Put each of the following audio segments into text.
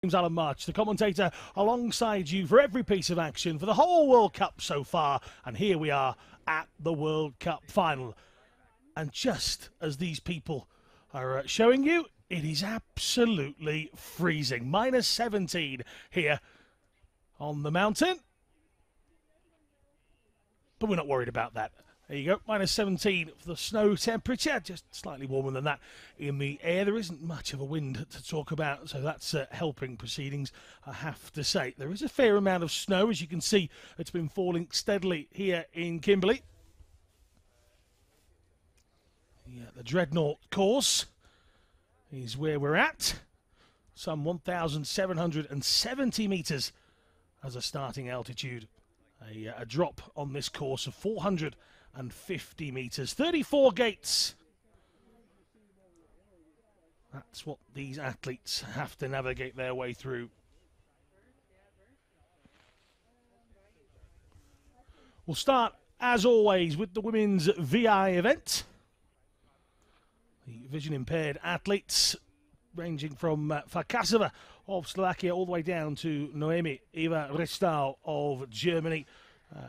James Alan March, the commentator, alongside you for every piece of action for the whole World Cup so far. And here we are at the World Cup final. And just as these people are showing you, it is absolutely freezing. Minus 17 here on the mountain. But we're not worried about that. There you go, minus 17 for the snow temperature, just slightly warmer than that in the air. There isn't much of a wind to talk about, so that's helping proceedings, I have to say. There is a fair amount of snow, as you can see. It's been falling steadily here in Kimberley. Yeah, the Dreadnought course is where we're at. Some 1,770 metres as a starting altitude. A drop on this course of 450 metres. 34 gates. That's what these athletes have to navigate their way through. We'll start, as always, with the women's VI event. The vision-impaired athletes, ranging from Farkasova of Slovakia all the way down to Noemi Eva Ristau of Germany.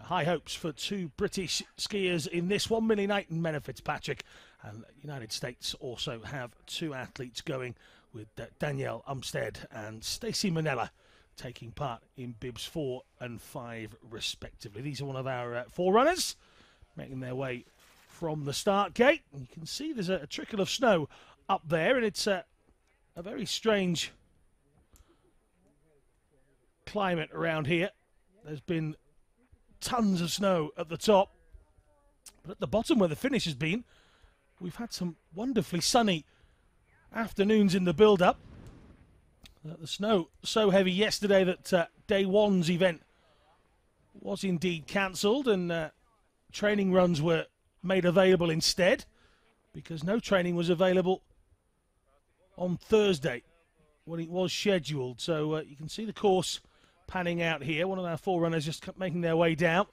High hopes for two British skiers in this one, Millie Knight and Menna Fitzpatrick. And the United States also have two athletes going, with Danielle Umstead and Stacey Manella taking part in bibs 4 and 5 respectively. These are one of our forerunners making their way from the start gate. And you can see there's a trickle of snow up there, and it's a very strange climate around here. There's been tons of snow at the top, but at the bottom where the finish has been, we've had some wonderfully sunny afternoons in the build-up. The snow so heavy yesterday that day one's event was indeed cancelled, and training runs were made available instead, because no training was available on Thursday when it was scheduled. So you can see the course panning out here. One of our forerunners just making their way down.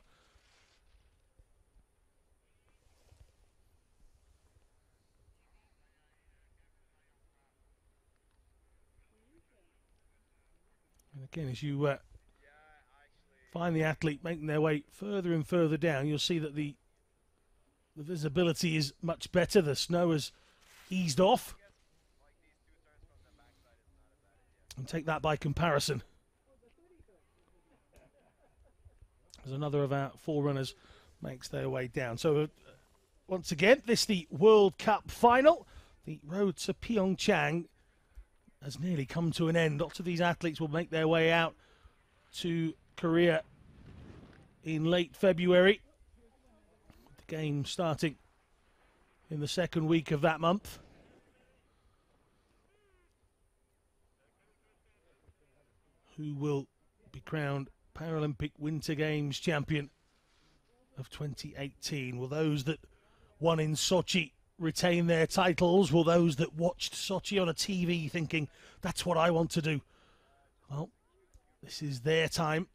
And again, as you find the athlete making their way further and further down, you'll see that the visibility is much better. The snow has eased off. And take that by comparison. As another of our forerunners makes their way down. So once again, this is the World Cup final. The road to Pyeongchang has nearly come to an end. Lots of these athletes will make their way out to Korea in late February. The game starting in the second week of that month. Who will be crowned Paralympic Winter Games champion of 2018? Will those that won in Sochi retain their titles? Will those that watched Sochi on a TV thinking, that's what I want to do? Well, this is their time.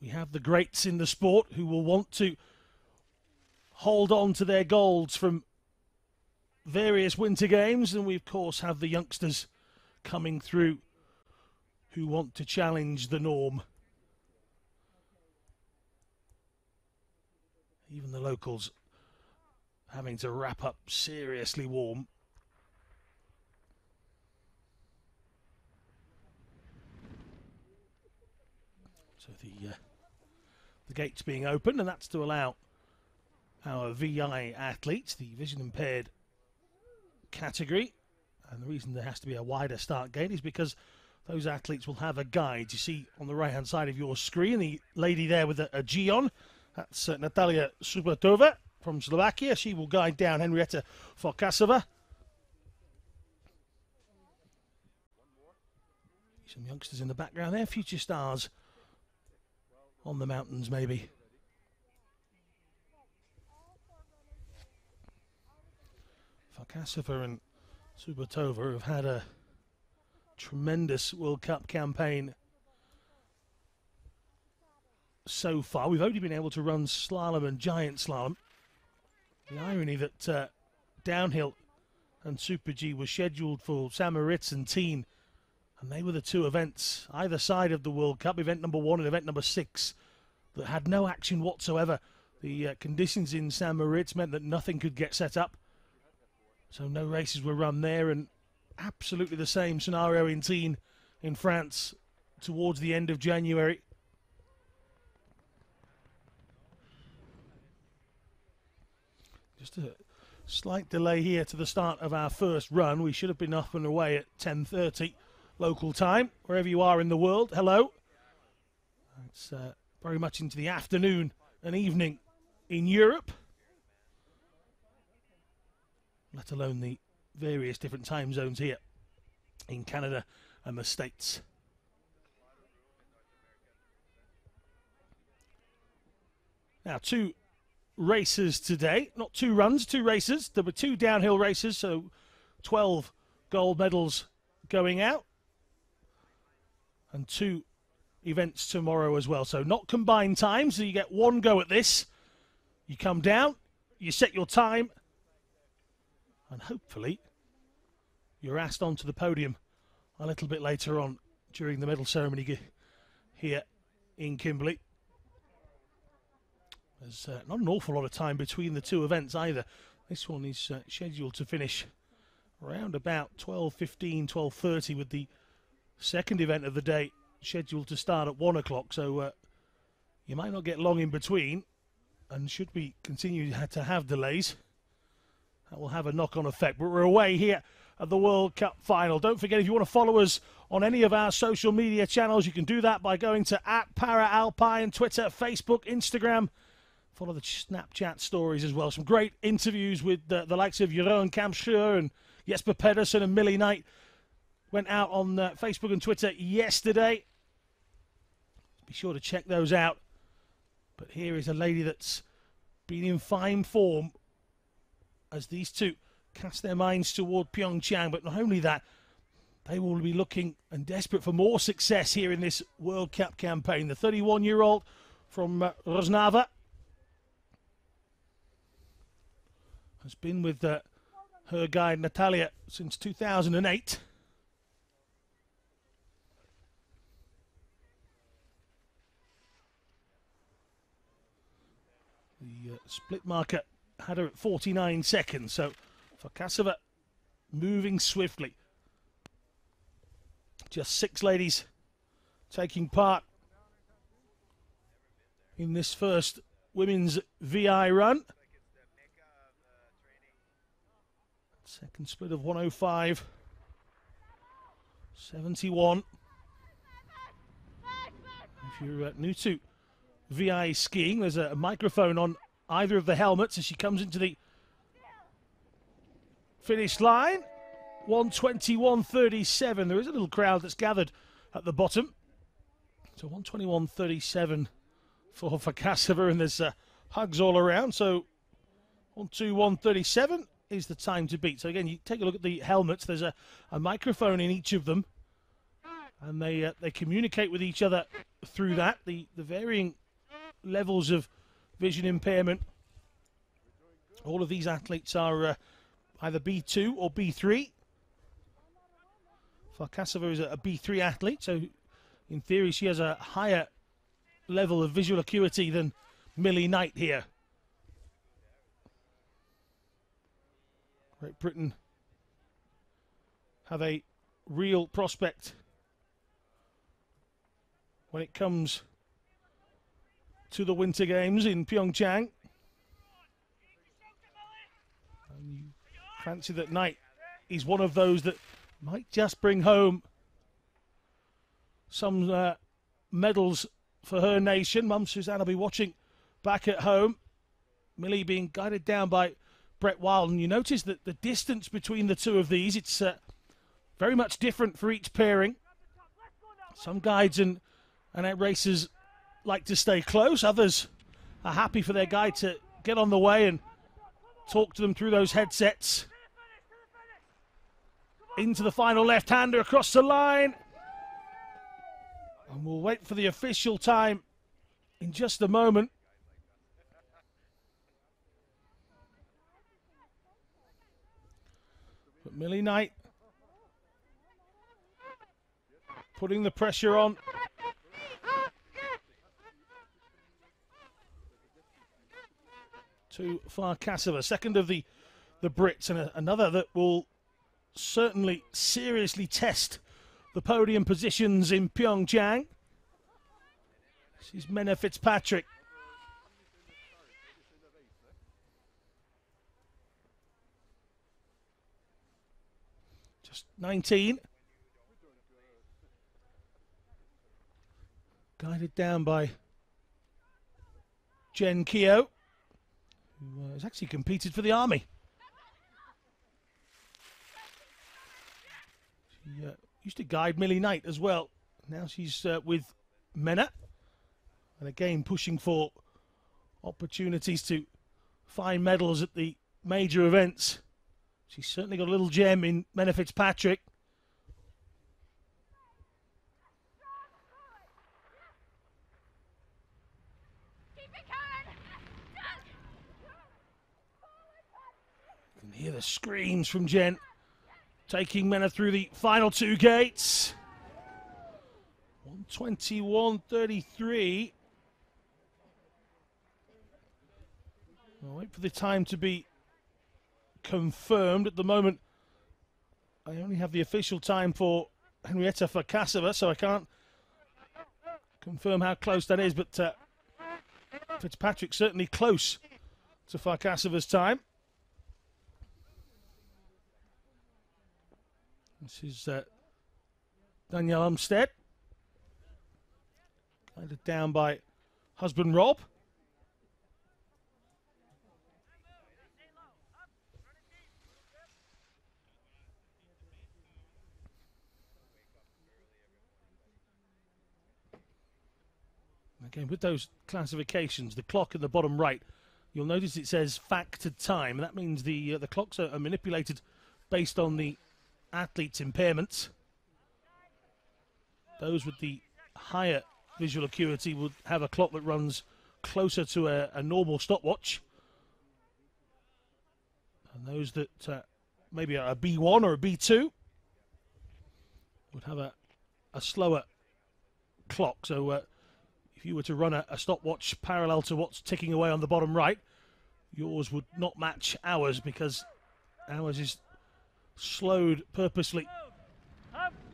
We have the greats in the sport who will want to hold on to their golds from various Winter Games, and we of course have the youngsters coming through who want to challenge the norm. Even the locals having to wrap up seriously warm. So the gates being opened, and that's to allow our VI athletes, the vision impaired category. And the reason there has to be a wider start gate is because those athletes will have a guide. You see on the right-hand side of your screen, the lady there with a G on. That's Natalia Subatova from Slovakia. She will guide down Henrietta Farkasova. Some youngsters in the background there, future stars on the mountains maybe. Farkasova and Subatova have had a tremendous World Cup campaign so far. We've only been able to run slalom and giant slalom. The irony that downhill and Super G were scheduled for St. Moritz and Teen, and they were the two events either side of the World Cup, event number 1 and event number 6, that had no action whatsoever. The conditions in St. Moritz meant that nothing could get set up, so no races were run there, and absolutely the same scenario in Teen in France towards the end of January. Just a slight delay here to the start of our first run. We should have been up and away at 10:30 local time, wherever you are in the world. Hello. It's very much into the afternoon and evening in Europe, let alone the various different time zones here in Canada and the States. Now, 2 races today, not 2 runs, 2 races. There were 2 downhill races, so 12 gold medals going out, and 2 events tomorrow as well. So not combined times, so you get 1 go at this. You come down, you set your time, and hopefully you're asked onto the podium a little bit later on during the medal ceremony here in Kimberley. There's not an awful lot of time between the 2 events either. This one is scheduled to finish around about 12:15, 12:30, with the second event of the day scheduled to start at 1 o'clock. So you might not get long in between, and should we continue to have delays, that will have a knock-on effect. But we're away here at the World Cup final. Don't forget, if you want to follow us on any of our social media channels, you can do that by going to @ParaAlpine, Twitter, Facebook, Instagram. Follow the Snapchat stories as well. Some great interviews with the likes of Jeroen Kampscheur and Jesper Pedersen and Millie Knight went out on Facebook and Twitter yesterday. Be sure to check those out. But here is a lady that's been in fine form as these two cast their minds toward Pyeongchang. But not only that, they will be looking and desperate for more success here in this World Cup campaign. The 31-year-old from Rosnava has been with her guide Natalia since 2008. The split marker had her at 49 seconds, so Farkasova moving swiftly. Just 6 ladies taking part in this first women's VI run. Second split of 105.71. If you're new to VI skiing, there's a microphone on either of the helmets as she comes into the finish line. 121.37. There is a little crowd that's gathered at the bottom. So 121.37 for Farkasova, and there's hugs all around. So 121.37 is the time to beat. So again, you take a look at the helmets. There's a microphone in each of them, and they communicate with each other through that. The varying levels of vision impairment. All of these athletes are either B2 or B3. Farkasova is a B3 athlete, so in theory she has a higher level of visual acuity than Millie Knight here. Great Britain have a real prospect when it comes to the Winter Games in Pyeongchang. And you fancy that Knight is one of those that might just bring home some medals for her nation. Mum Suzanne will be watching back at home. Millie being guided down by Brett Wild, and you notice that the distance between the two of these, it's very much different for each pairing. Some guides and racers like to stay close. Others are happy for their guide to get on the way and talk to them through those headsets. Into the final left-hander across the line. And we'll wait for the official time in just a moment. Millie Knight putting the pressure on. To Farkasova, second of the Brits, and another that will certainly seriously test the podium positions in Pyeongchang. This is Menna Fitzpatrick. Just 19. Guided down by Jen Keogh, who has actually competed for the Army. She used to guide Millie Knight as well. Now she's with Menna. And again, pushing for opportunities to find medals at the major events. She's certainly got a little gem in Menna Fitzpatrick. You can hear the screams from Jen, taking Menna through the final two gates. 121.33. I'll wait for the time to be confirmed. At the moment, I only have the official time for Henrietta Farkasova, so I can't confirm how close that is, but Fitzpatrick's certainly close to Farkasova's time. This is Danielle Umstead, guided down by husband Rob. Again, with those classifications, the clock in the bottom right, you'll notice it says factored time. That means the clocks are manipulated based on the athlete's impairments. Those with the higher visual acuity would have a clock that runs closer to a normal stopwatch. And those that maybe are a B1 or a B2 would have a slower clock. So if you were to run a stopwatch parallel to what's ticking away on the bottom right, yours would not match ours, because ours is slowed purposely.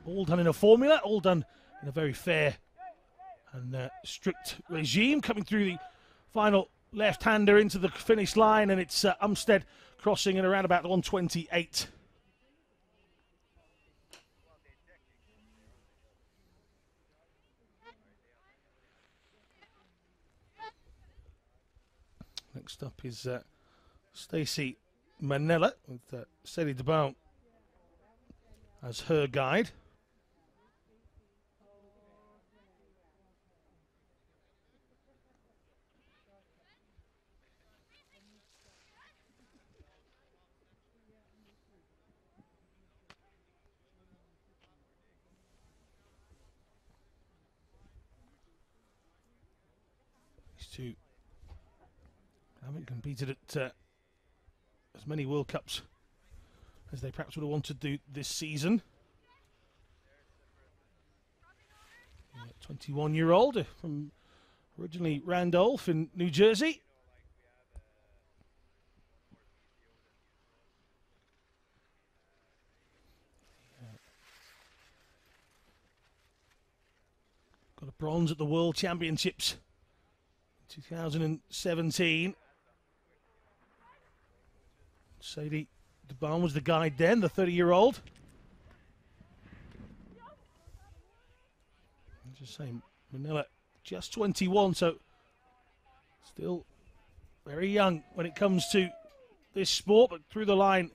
All done in a formula, all done in a very fair and strict regime. Coming through the final left-hander into the finish line, and it's Umstead crossing at around about 128. Next up is Stacey Manella with Sadie DeBow as her guide. These two haven't competed at as many World Cups as they perhaps would have wanted to do this season. 21-year-old from originally Randolph in New Jersey. Got a bronze at the World Championships 2017. Sadie DeBow was the guide then, the 30-year-old. Just saying, Manila just 21, so still very young when it comes to this sport, but through the line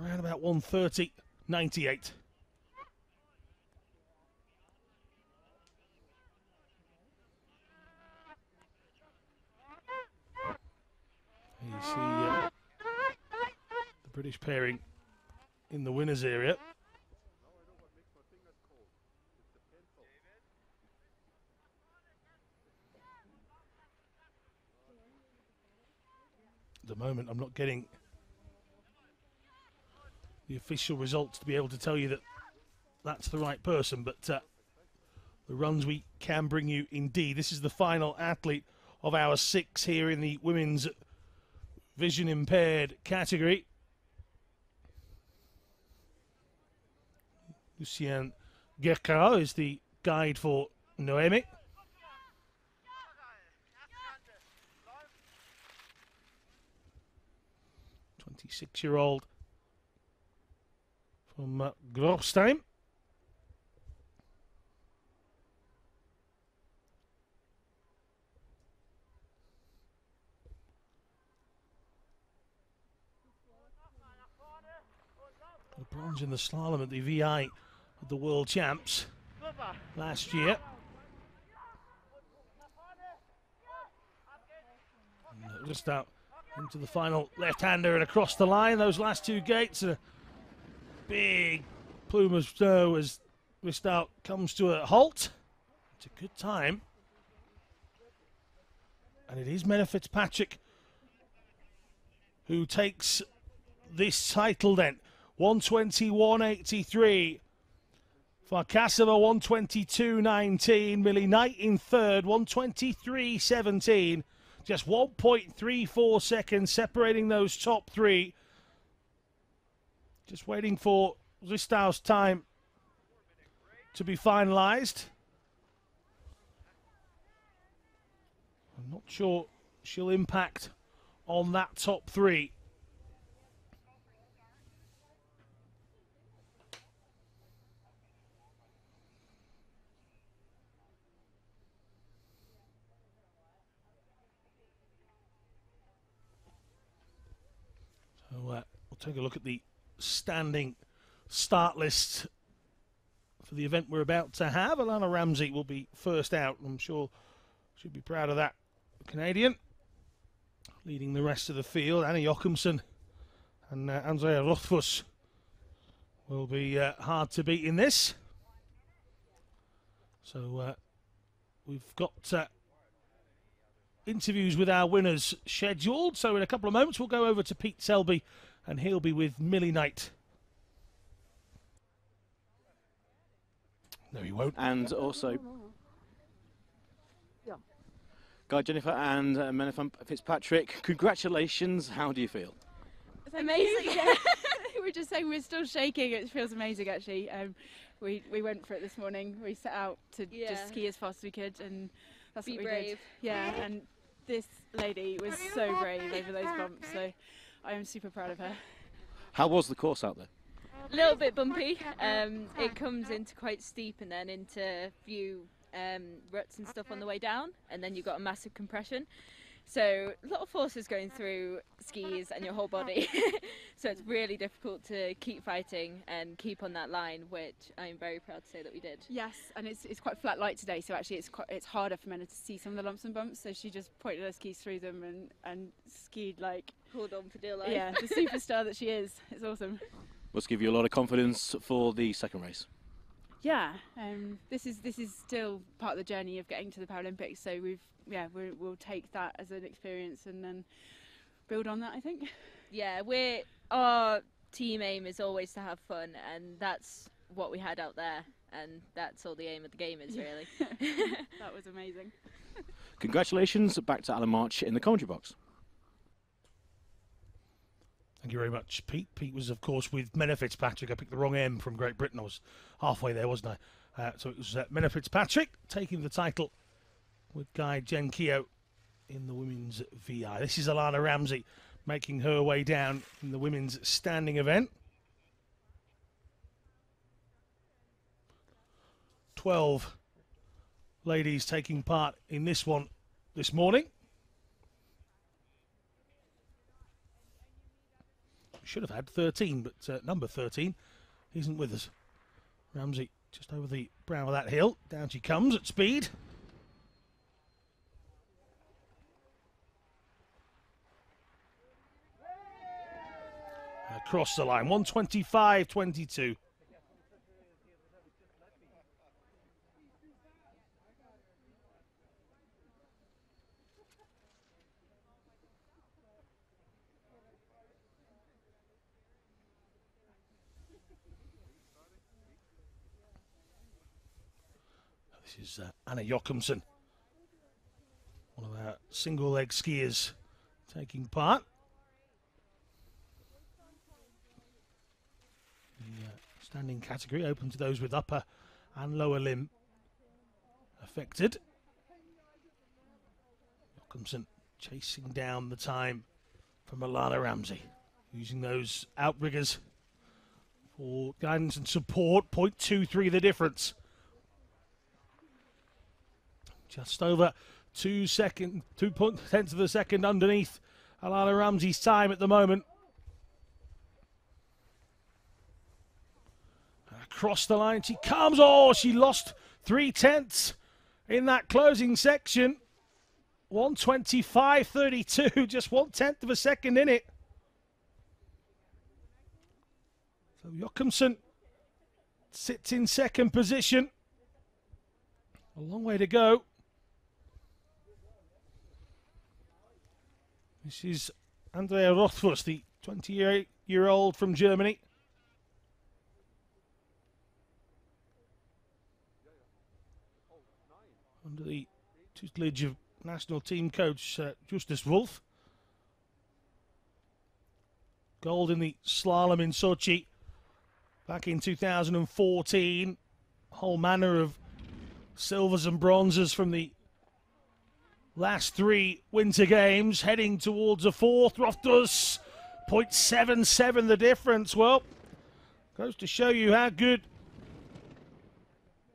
around about 130.98. You see the British pairing in the winners area. At the moment, I'm not getting the official results to be able to tell you that that's the right person, but the runs we can bring you indeed. This is the final athlete of our 6 here in the women's vision impaired category. Lucien Guercaro is the guide for Noemi. 26-year-old from Grossheim. Got bronze in the slalom at the VI of the World Champs last year. And just out into the final left-hander and across the line. Those last 2 gates, and a big plume of snow as Ristout comes to a halt. It's a good time. And it is Menna Fitzpatrick who takes this title then. 121.83. Farkasova 122.19. Millie Knight in third, 123.17. Just 1.34 seconds separating those top 3. Just waiting for Ristout's time to be finalised. I'm not sure she'll impact on that top 3. So we'll take a look at the standing start list for the event we're about to have. Alana Ramsey will be first out. I'm sure she'll be proud of that. Canadian leading the rest of the field. Anna Jochumsen and Andrea Rothfuss will be hard to beat in this. So we've got interviews with our winners scheduled. So in a couple of moments we'll go over to Pete Selby and he'll be with Millie Knight. No, he won't. And also Guy, Jennifer and Menna Fitzpatrick, congratulations. How do you feel? It's amazing. We're just saying we're still shaking. It feels amazing, actually. We went for it this morning. We set out to just ski as fast as we could, and that's what we did. Yeah, and this lady was so brave over those bumps, so I am super proud of her. How was the course out there? A little bit bumpy. It comes into quite steep and then into a few ruts and stuff on the way down, and then you've got a massive compression. So a lot of forces going through skis and your whole body. So it's really difficult to keep fighting and keep on that line, which I'm very proud to say that we did. Yes, and it's quite flat light today, so actually it's harder for Menna to see some of the lumps and bumps. So she just pointed her skis through them and skied like, hold on for dear life. Yeah, the superstar that she is. It's awesome. Must give you a lot of confidence for the second race. Yeah, this is still part of the journey of getting to the Paralympics. So we'll take that as an experience and then build on that, I think. Yeah, our team aim is always to have fun, and that's what we had out there, and that's all the aim of the game is, really. That was amazing. Congratulations, back to Alan March in the commentary box. Thank you very much, Pete. Pete was, of course, with Menna Fitzpatrick. I picked the wrong M from Great Britain. I was halfway there, wasn't I? So it was Menna Fitzpatrick taking the title with Guy Genkio in the women's VI. This is Alana Ramsey making her way down in the women's standing event. 12 ladies taking part in this one this morning. Should have had 13, but number 13 isn't with us. Ramsey just over the brow of that hill. Down she comes at speed. Across the line, 125.22. This is Anna Jochumsen, one of our single-leg skiers taking part. The standing category open to those with upper and lower limb affected. Jochumsen chasing down the time from Alana Ramsey, using those outriggers for guidance and support. 0.23 the difference. Just over 2 tenths of a second underneath Alana Ramsey's time at the moment. Across the line she comes. Oh, she lost 3 tenths in that closing section. 1:25.32, just 1/10 of a second in it. So Jochumsen sits in second position. A long way to go. This is Andrea Rothfuss, the 28-year-old from Germany. Under the tutelage of national team coach Justus Wolf. Gold in the slalom in Sochi back in 2014. Whole manner of silvers and bronzes from the last 3 winter games, heading towards a fourth. Rothfuss, 0.77 the difference. Well, goes to show you how good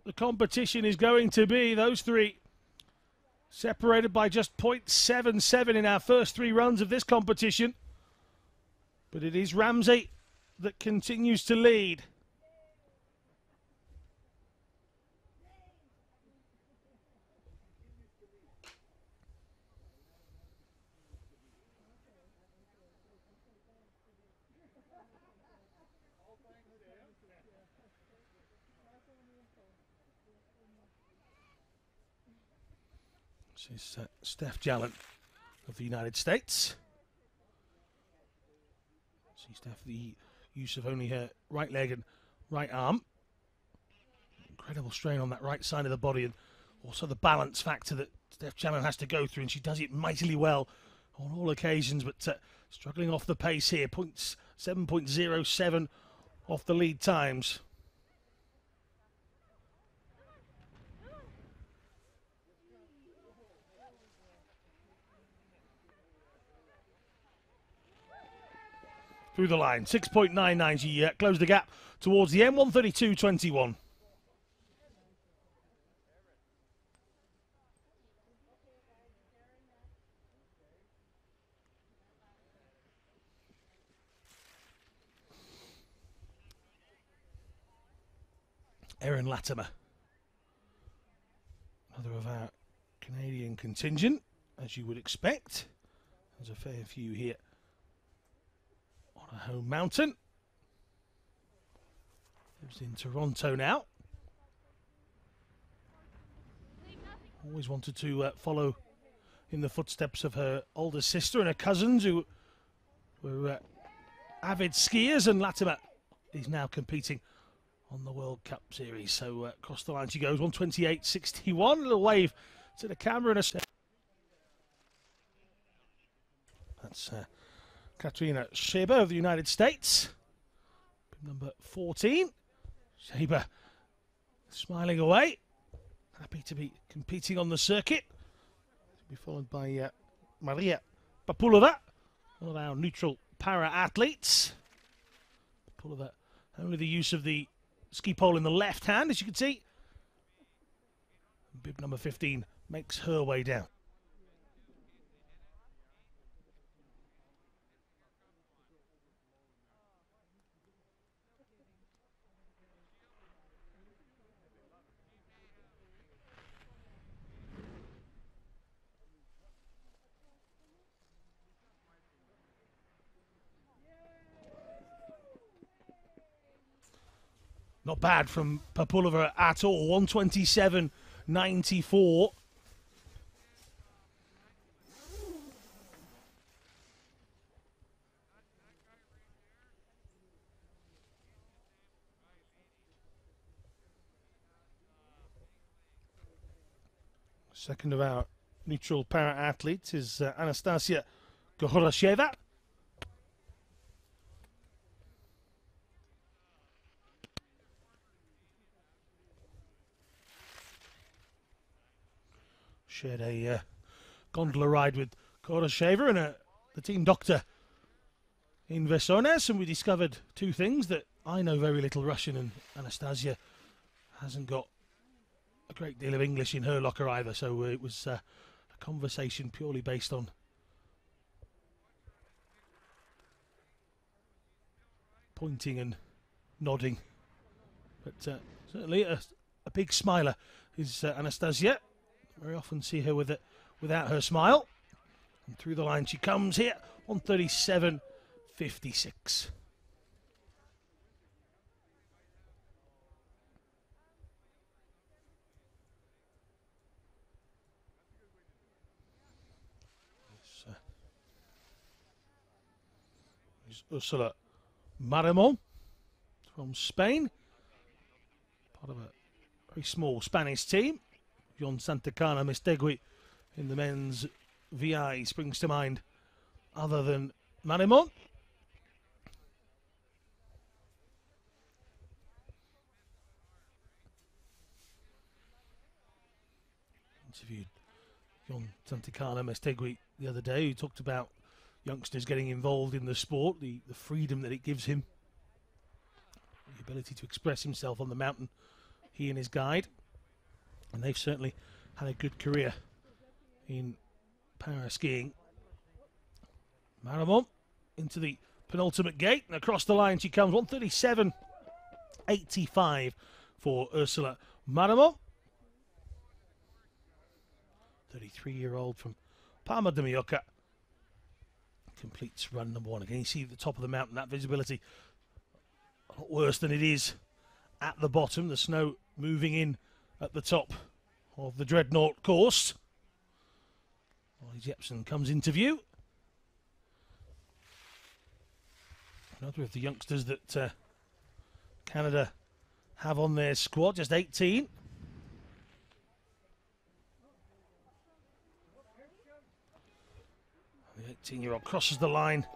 the competition is going to be. Those 3 separated by just 0.77 in our first 3 runs of this competition. But it is Ramsey that continues to lead. This is Steph Jallant of the United States. See Steph, the use of only her right leg and right arm. Incredible strain on that right side of the body, and also the balance factor that Steph Jallant has to go through, and she does it mightily well on all occasions, but struggling off the pace here. 7.07 off the lead times. Through the line, 6.99. She closed the gap towards the end, 132.21. Erin Latimer, another of our Canadian contingent, as you would expect. There's a fair few here on a home mountain. Lives in Toronto now. Always wanted to follow in the footsteps of her older sister and her cousins, who were avid skiers, and Latimer is now competing on the World Cup Series. So across the line she goes, 128.61. A little wave to the camera and a step. That's Katrina Scheber of the United States, number 14. Scheber smiling away, happy to be competing on the circuit. To be followed by Maria Papulova, one of our neutral para-athletes. Papulova, only the use of the ski pole in the left hand, as you can see. Bib number 15 makes her way down. Not bad from Papulova at all, 127.94. Second of our neutral para-athletes is Anastasia Gorasheva. Shared a gondola ride with Gorasheva and the team doctor in Vesones, and we discovered two things: that I know very little Russian, and Anastasia hasn't got a great deal of English in her locker either. So it was a conversation purely based on pointing and nodding. But certainly a big smiler is Anastasia. Very often see her without her smile. And through the line she comes here, 137.56. Ursula Maramon from Spain, part of a very small Spanish team. Jon Santacana Mestegui in the men's VI springs to mind other than Maramon. Interviewed Jon Santacana Mestegui the other day, who talked about youngsters getting involved in the sport, the freedom that it gives him, the ability to express himself on the mountain, he and his guide. And they've certainly had a good career in para-skiing. Maramon into the penultimate gate, and across the line she comes, 137.85 for Ursula Maramon. 33-year-old from Palma de Mallorca. Completes run number one. Again, you see at the top of the mountain, that visibility a lot worse than it is at the bottom. The snow moving in at the top of the Dreadnought course. Molly Jepson comes into view. Another of the youngsters that Canada have on their squad, just 18. The 18-year-old crosses the line.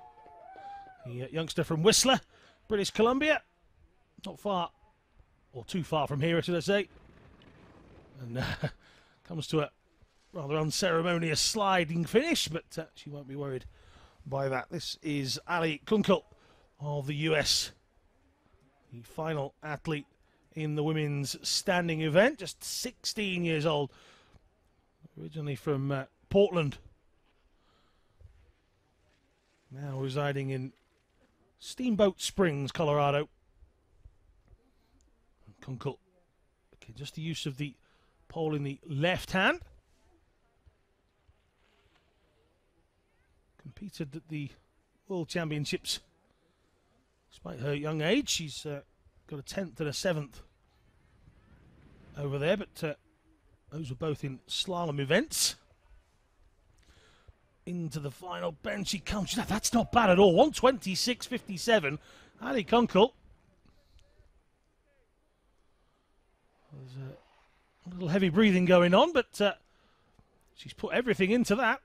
The youngster from Whistler, British Columbia. Not far, or too far from here, should I say. And comes to a rather unceremonious sliding finish, but she won't be worried by that. This is Ali Kunkel of the US, the final athlete in the women's standing event, just 16 years old, originally from Portland, now residing in Steamboat Springs, Colorado. Kunkel, okay, just the use of the pole in the left hand. Competed at the World Championships. Despite her young age, she's got a 10th and a 7th over there, but those were both in slalom events. Into the final bend she comes. That's not bad at all. 126.57. Ali Kunkel. There's a little heavy breathing going on, but she's put everything into that.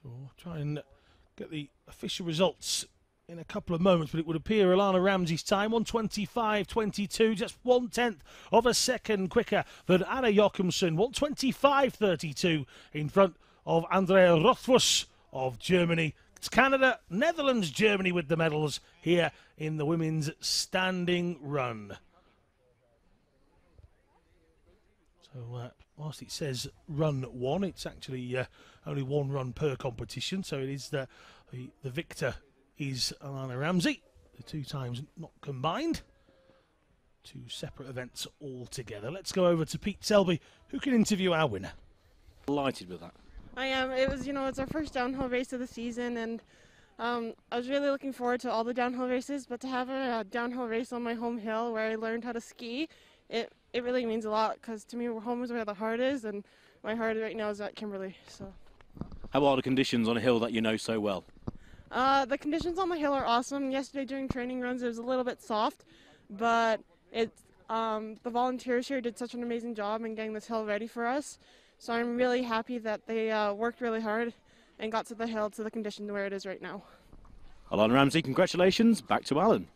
So we'll try and get the official results in a couple of moments, but it would appear Alana Ramsey's time, 125.22, just 1/10 of a second quicker than Anna Jochumsen, 125.32 in front of Andrea Rothfuss of Germany. It's Canada, Netherlands, Germany with the medals here in the women's standing run. So whilst it says run one, it's actually only one run per competition, so it is the victor is Alana Ramsey, the two times not combined. Two separate events altogether. Let's go over to Pete Selby, who can interview our winner. Delighted with that. I am. It was, it's our first downhill race of the season, and I was really looking forward to all the downhill races, but to have a downhill race on my home hill where I learned how to ski, it really means a lot, because to me home is where the heart is, and my heart right now is at Kimberley. So. How are the conditions on a hill that you know so well? The conditions on the hill are awesome. Yesterday during training runs it was a little bit soft, but the volunteers here did such an amazing job in getting this hill ready for us. So I'm really happy that they worked really hard and got to the hill to the condition where it is right now. Alana Ramsey, congratulations. Back to Alan.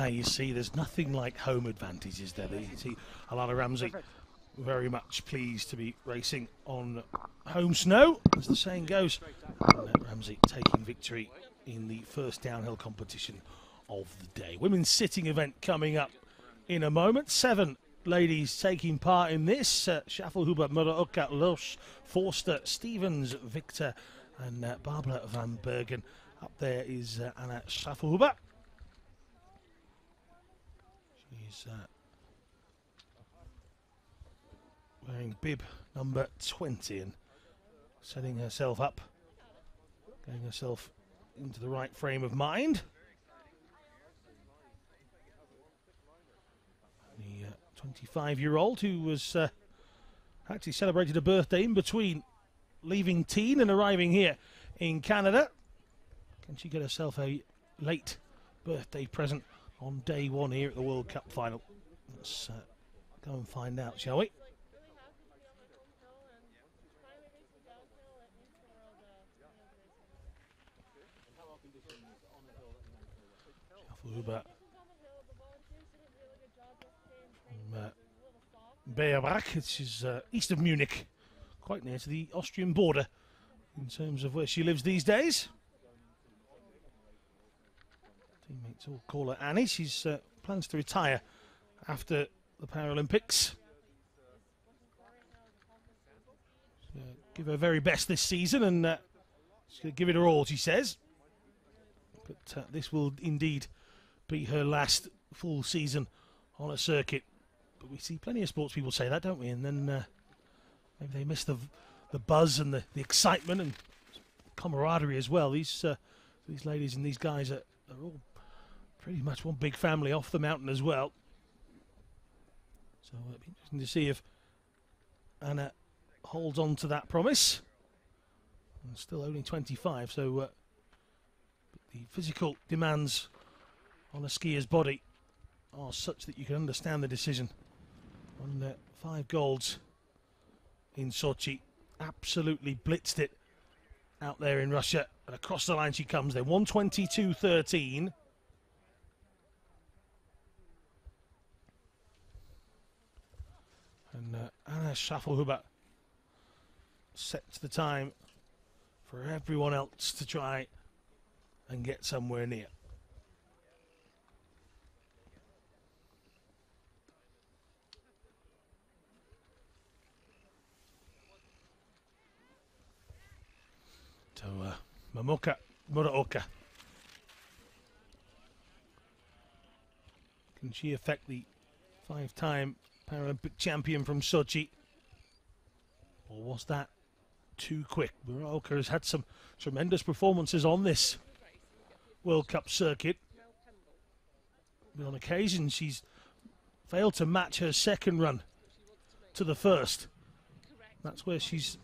You see, there's nothing like home advantage, is there? You see, Alana Ramsey very much pleased to be racing on home snow, as the saying goes. And Ramsey taking victory in the first downhill competition of the day. Women's sitting event coming up in a moment. 7 ladies taking part in this. Schaffelhuber, Murauka, Loos, Forster, Stevens, Victor and Barbara van Bergen. Up there is Anna Schaffelhuber. She's wearing bib number 20 and setting herself up, getting herself into the right frame of mind. The 25-year-old who was actually celebrated a birthday in between leaving teen and arriving here in Canada. Can she get herself a late birthday present on day 1 here at the World Cup final? Let's go and find out, shall we? Schaffelhuber from Beerbach, which is east of Munich, quite near to the Austrian border in terms of where she lives these days. Teammates all call her Annie. She's plans to retire after the Paralympics. Give her very best this season, and she's going to give it her all, she says. But this will indeed be her last full season on a circuit. But we see plenty of sports people say that, don't we? And then maybe they miss the buzz and the excitement and camaraderie as well. These ladies and these guys are all pretty much one big family off the mountain as well. So it'll be interesting to see if Anna holds on to that promise. And still only 25, so the physical demands on a skier's body are such that you can understand the decision. On 5 golds in Sochi, absolutely blitzed it out there in Russia, and across the line she comes there, 1:22.13. And Anna Schaffelhuber sets the time for everyone else to try and get somewhere near. So Muraoka. Can she affect the 5-time Paralympic champion from Sochi? Or was that too quick? Muraoka has had some tremendous performances on this World Cup circuit. But on occasion she's failed to match her second run to the first. That's where she's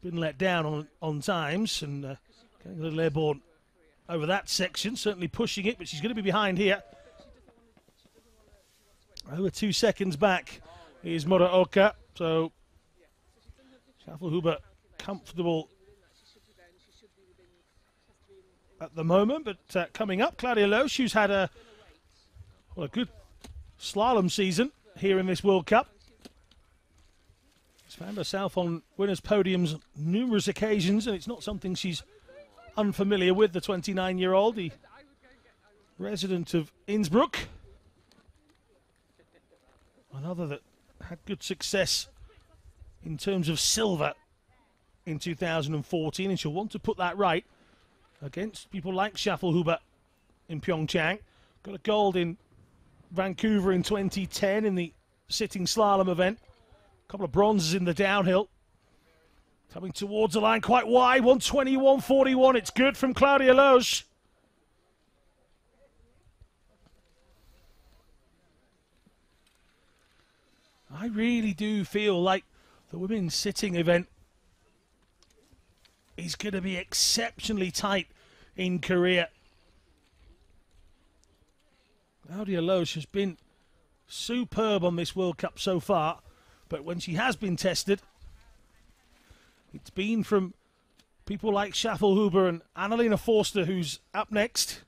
been let down on times, and getting a little airborne over that section, certainly pushing it, but she's going to be behind here. Over 2 seconds back is Muraoka, so Schaffelhuber comfortable at the moment, but coming up, Claudia Loos, who's had a good slalom season here in this World Cup. She's found herself on winners' podiums numerous occasions, and it's not something she's unfamiliar with, the 29-year-old, the resident of Innsbruck. Another that had good success in terms of silver in 2014, and she'll want to put that right against people like Schaffelhuber in Pyeongchang. Got a gold in Vancouver in 2010 in the sitting slalom event. A couple of bronzes in the downhill. Coming towards the line quite wide, 1:21.41. It's good from Claudia Loos. I really do feel like the women's sitting event is going to be exceptionally tight in Korea. Claudia Loesch has been superb on this World Cup so far, but when she has been tested, it's been from people like Schaffelhuber and Annalena Forster, who's up next.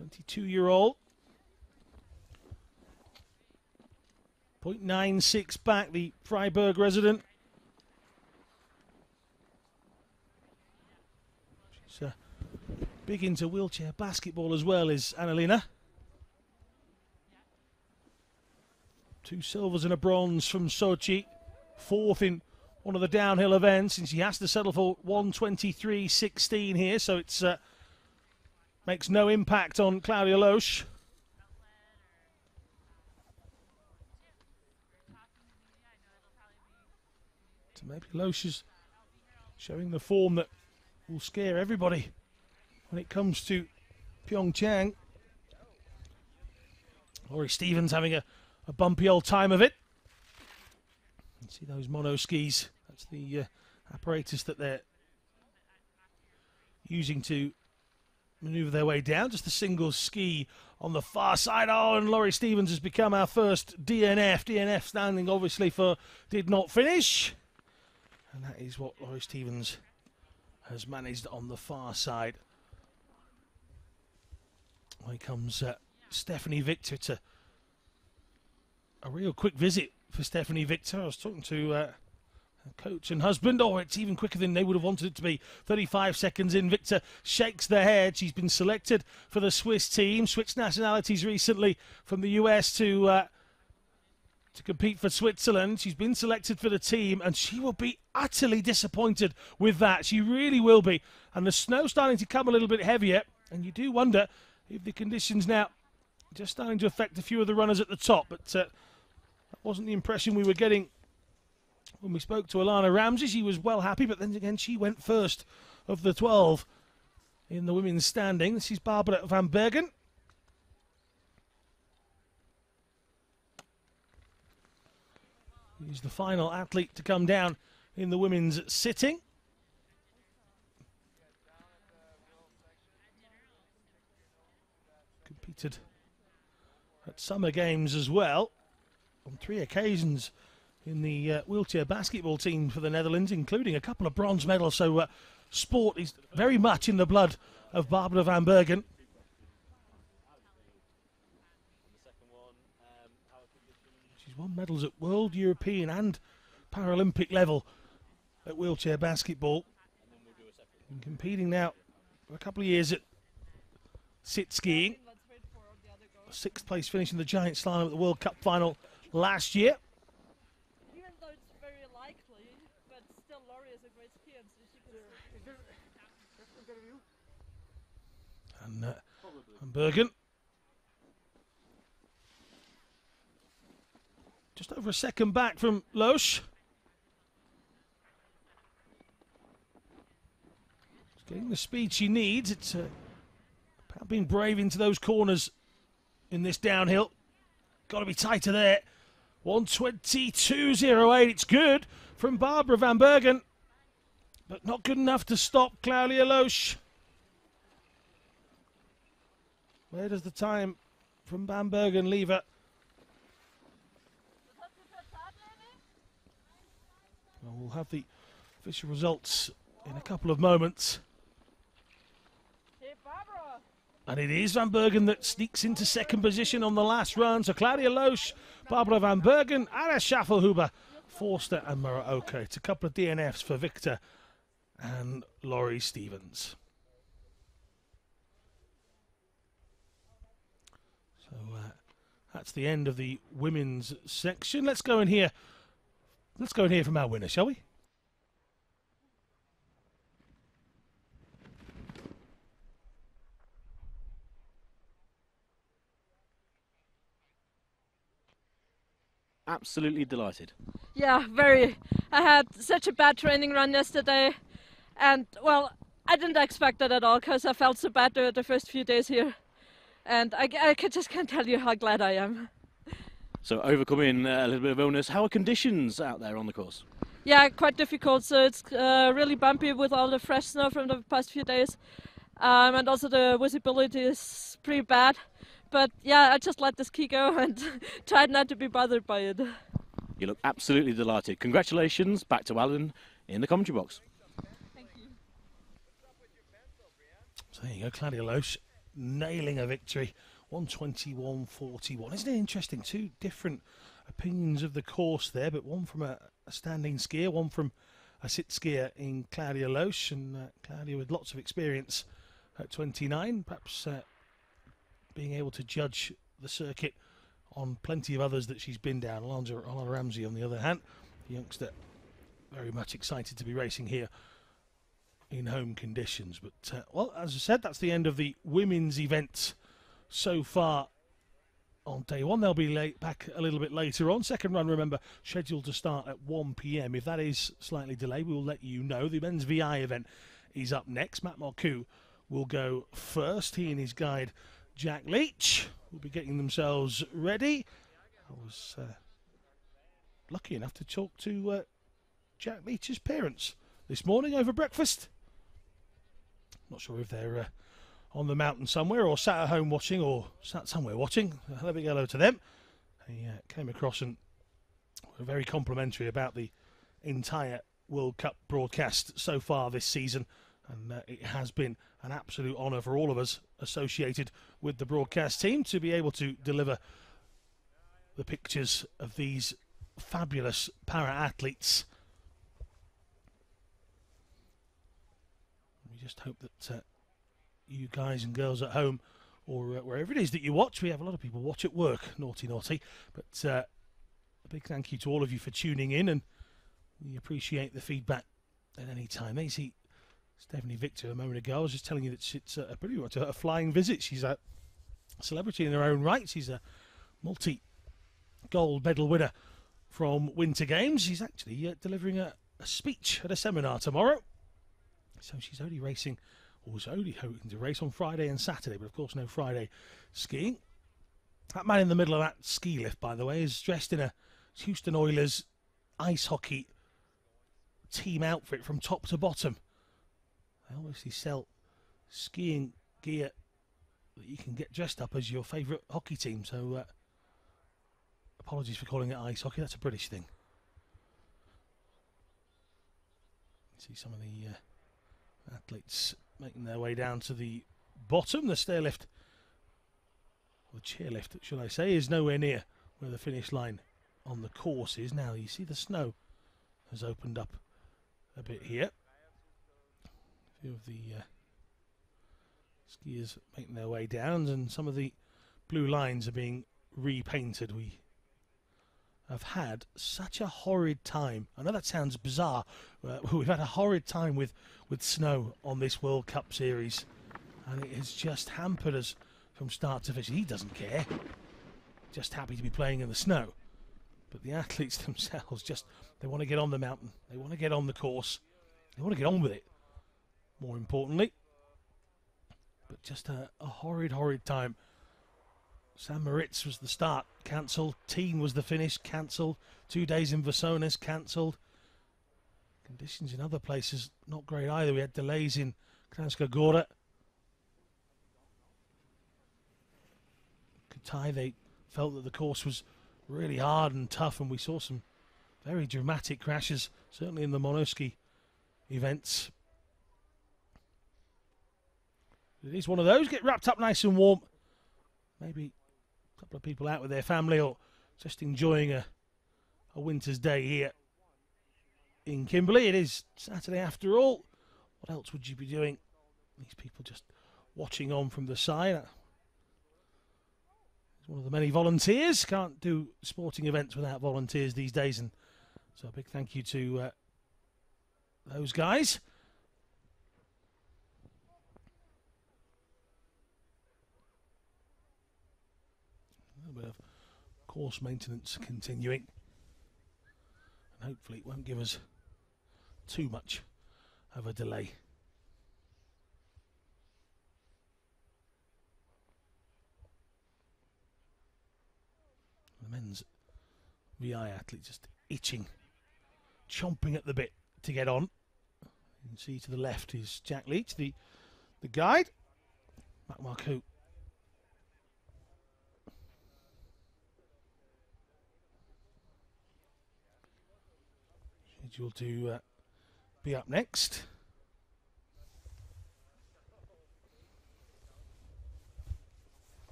.22-year-old. 0.96 back, the Freiburg resident. She's big into wheelchair basketball as well, is Annalena. 2 silvers and a bronze from Sochi. 4th in one of the downhill events, and she has to settle for 1:23.16 here, so it's makes no impact on Claudia Loesch. So maybe Loesch is showing the form that will scare everybody when it comes to Pyeongchang. Laurie Stevens having a bumpy old time of it. You see those mono skis. That's the apparatus that they're using to maneuver their way down. Just a single ski on the far side. Oh, and Laurie Stevens has become our first DNF. DNF standing obviously for did not finish. And that is what Laurie Stevens has managed on the far side. Here comes Stephanie Victor. To a real quick visit for Stephanie Victor. I was talking to her coach and husband. Oh, it's even quicker than they would have wanted it to be. 35 seconds in, Victor shakes the head. She's been selected for the Swiss team. Switched nationalities recently from the US to compete for Switzerland. She's been selected for the team, and she will be utterly disappointed with that. She really will be. And the snow's starting to come a little bit heavier, and you do wonder if the conditions now just starting to affect a few of the runners at the top. But that wasn't the impression we were getting when we spoke to Alana Ramsey. She was well happy, but then again she went first of the 12 in the women's standing. This is Barbara van Bergen. He's the final athlete to come down in the women's sitting. Competed at Summer Games as well on 3 occasions in the wheelchair basketball team for the Netherlands, including a couple of bronze medals. So sport is very much in the blood of Barbara van Bergen. She's won medals at World, European and Paralympic level at wheelchair basketball. And competing now for a couple of years at sit skiing. 6th place finish in the giant slalom at the World Cup final last year. Even though it's very likely, but still Laurie is a great skier, so she can... And Van Bergen. Just over a second back from Loesch. She's getting the speed she needs. It's about being brave into those corners in this downhill. Got to be tighter there. 1:22.08. It's good from Barbara van Bergen, but not good enough to stop Claudia Loesch. Where does the time from Van Bergen leave her? Well, we'll have the official results in a couple of moments. And it is Van Bergen that sneaks into 2nd position on the last run. So Claudia Loesch, Barbara van Bergen, Anna Schaffelhuber, Forster and Muraoka. It's a couple of DNFs for Victor and Laurie Stevens. So that's the end of the women's section. Let's go and hear from our winner, shall we? Absolutely delighted. Yeah, very. I had such a bad training run yesterday, and well, I didn't expect that at all because I felt so bad the first few days here, and I just can't tell you how glad I am. So overcoming a little bit of illness, how are conditions out there on the course? yeah, quite difficult. So it's really bumpy with all the fresh snow from the past few days. And also the visibility is pretty bad. But yeah, I just let the ski go and tried not to be bothered by it. You look absolutely delighted. Congratulations back to Alan in the commentary box. Thank you. So there you go, Claudia Loesch nailing a victory, 121.41. Isn't it interesting? Two different opinions of the course there, but one from a standing skier, one from a sit skier in Claudia Loesch, and Claudia with lots of experience at 29, perhaps being able to judge the circuit on plenty of others that she's been down. Alana Ramsey, on the other hand, the youngster, very much excited to be racing here in home conditions. But, well, as I said, that's the end of the women's event so far on day one. They'll be back a little bit later on. Second run, remember, scheduled to start at 1 p.m. If that is slightly delayed, we will let you know. The men's VI event is up next. Matt Marcoux will go first. He and his guide, Jack Leach, will be getting themselves ready. I was lucky enough to talk to Jack Leach's parents this morning over breakfast. Not sure if they're on the mountain somewhere or sat at home watching or sat somewhere watching. A big hello to them. They came across and were very complimentary about the entire World Cup broadcast so far this season. And it has been an absolute honour for all of us associated with the broadcast team to be able to deliver the pictures of these fabulous para-athletes. We just hope that you guys and girls at home, or wherever it is that you watch, we have a lot of people watch at work, naughty, but a big thank you to all of you for tuning in, and we appreciate the feedback at any time. They see Stephanie Victor a moment ago. I was just telling you that it's pretty much a flying visit. She's a celebrity in her own right. She's a multi-gold medal winner from Winter Games. She's actually delivering a speech at a seminar tomorrow. So she's only racing, or was only hoping to race on Friday and Saturday, but of course no Friday skiing. That man in the middle of that ski lift, by the way, is dressed in a Houston Oilers ice hockey team outfit from top to bottom. They obviously sell skiing gear that you can get dressed up as your favourite hockey team, so apologies for calling it ice hockey, that's a British thing. See some of the athletes making their way down to the bottom. The stairlift, or the chairlift, should I say, is nowhere near where the finish line on the course is. Now you see the snow has opened up a bit here. A few of the skiers making their way down, and some of the blue lines are being repainted. We have had such a horrid time. I know that sounds bizarre. We've had a horrid time with snow on this World Cup series, and it has just hampered us from start to finish. He doesn't care. Just happy to be playing in the snow. But the athletes themselves, they want to get on the mountain. They want to get on the course. They want to get on with it, more importantly. But just a horrid, horrid time. San Moritz was the start, cancelled. Teen was the finish, cancelled. 2 days in Versones, cancelled. Conditions in other places not great either. We had delays in Kranjska Gora. Kutai, they felt that the course was really hard and tough, and we saw some very dramatic crashes, certainly in the monoski events. It is one of those. Get wrapped up nice and warm. Maybe a couple of people out with their family, or just enjoying a winter's day here in Kimberley. It is Saturday after all. What else would you be doing? These people just watching on from the side. He's one of the many volunteers. Can't do sporting events without volunteers these days, and so a big thank you to those guys. A little bit of course maintenance continuing, and hopefully it won't give us too much of a delay. The men's VI athlete just itching chomping at the bit to get on. You can see to the left is Jack Leach, the guide. Mac Marcoux. Scheduled to be up next.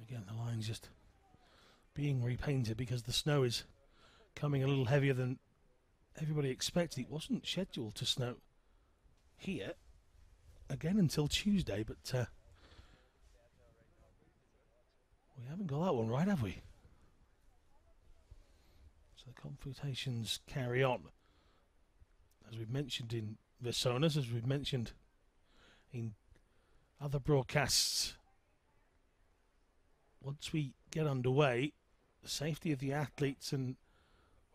Again, the line's just being repainted because the snow is coming a little heavier than everybody expected. It wasn't scheduled to snow here again until Tuesday, but we haven't got that one right, have we? So the computations carry on. As we've mentioned in Versonas, as we've mentioned in other broadcasts, once we get underway, the safety of the athletes and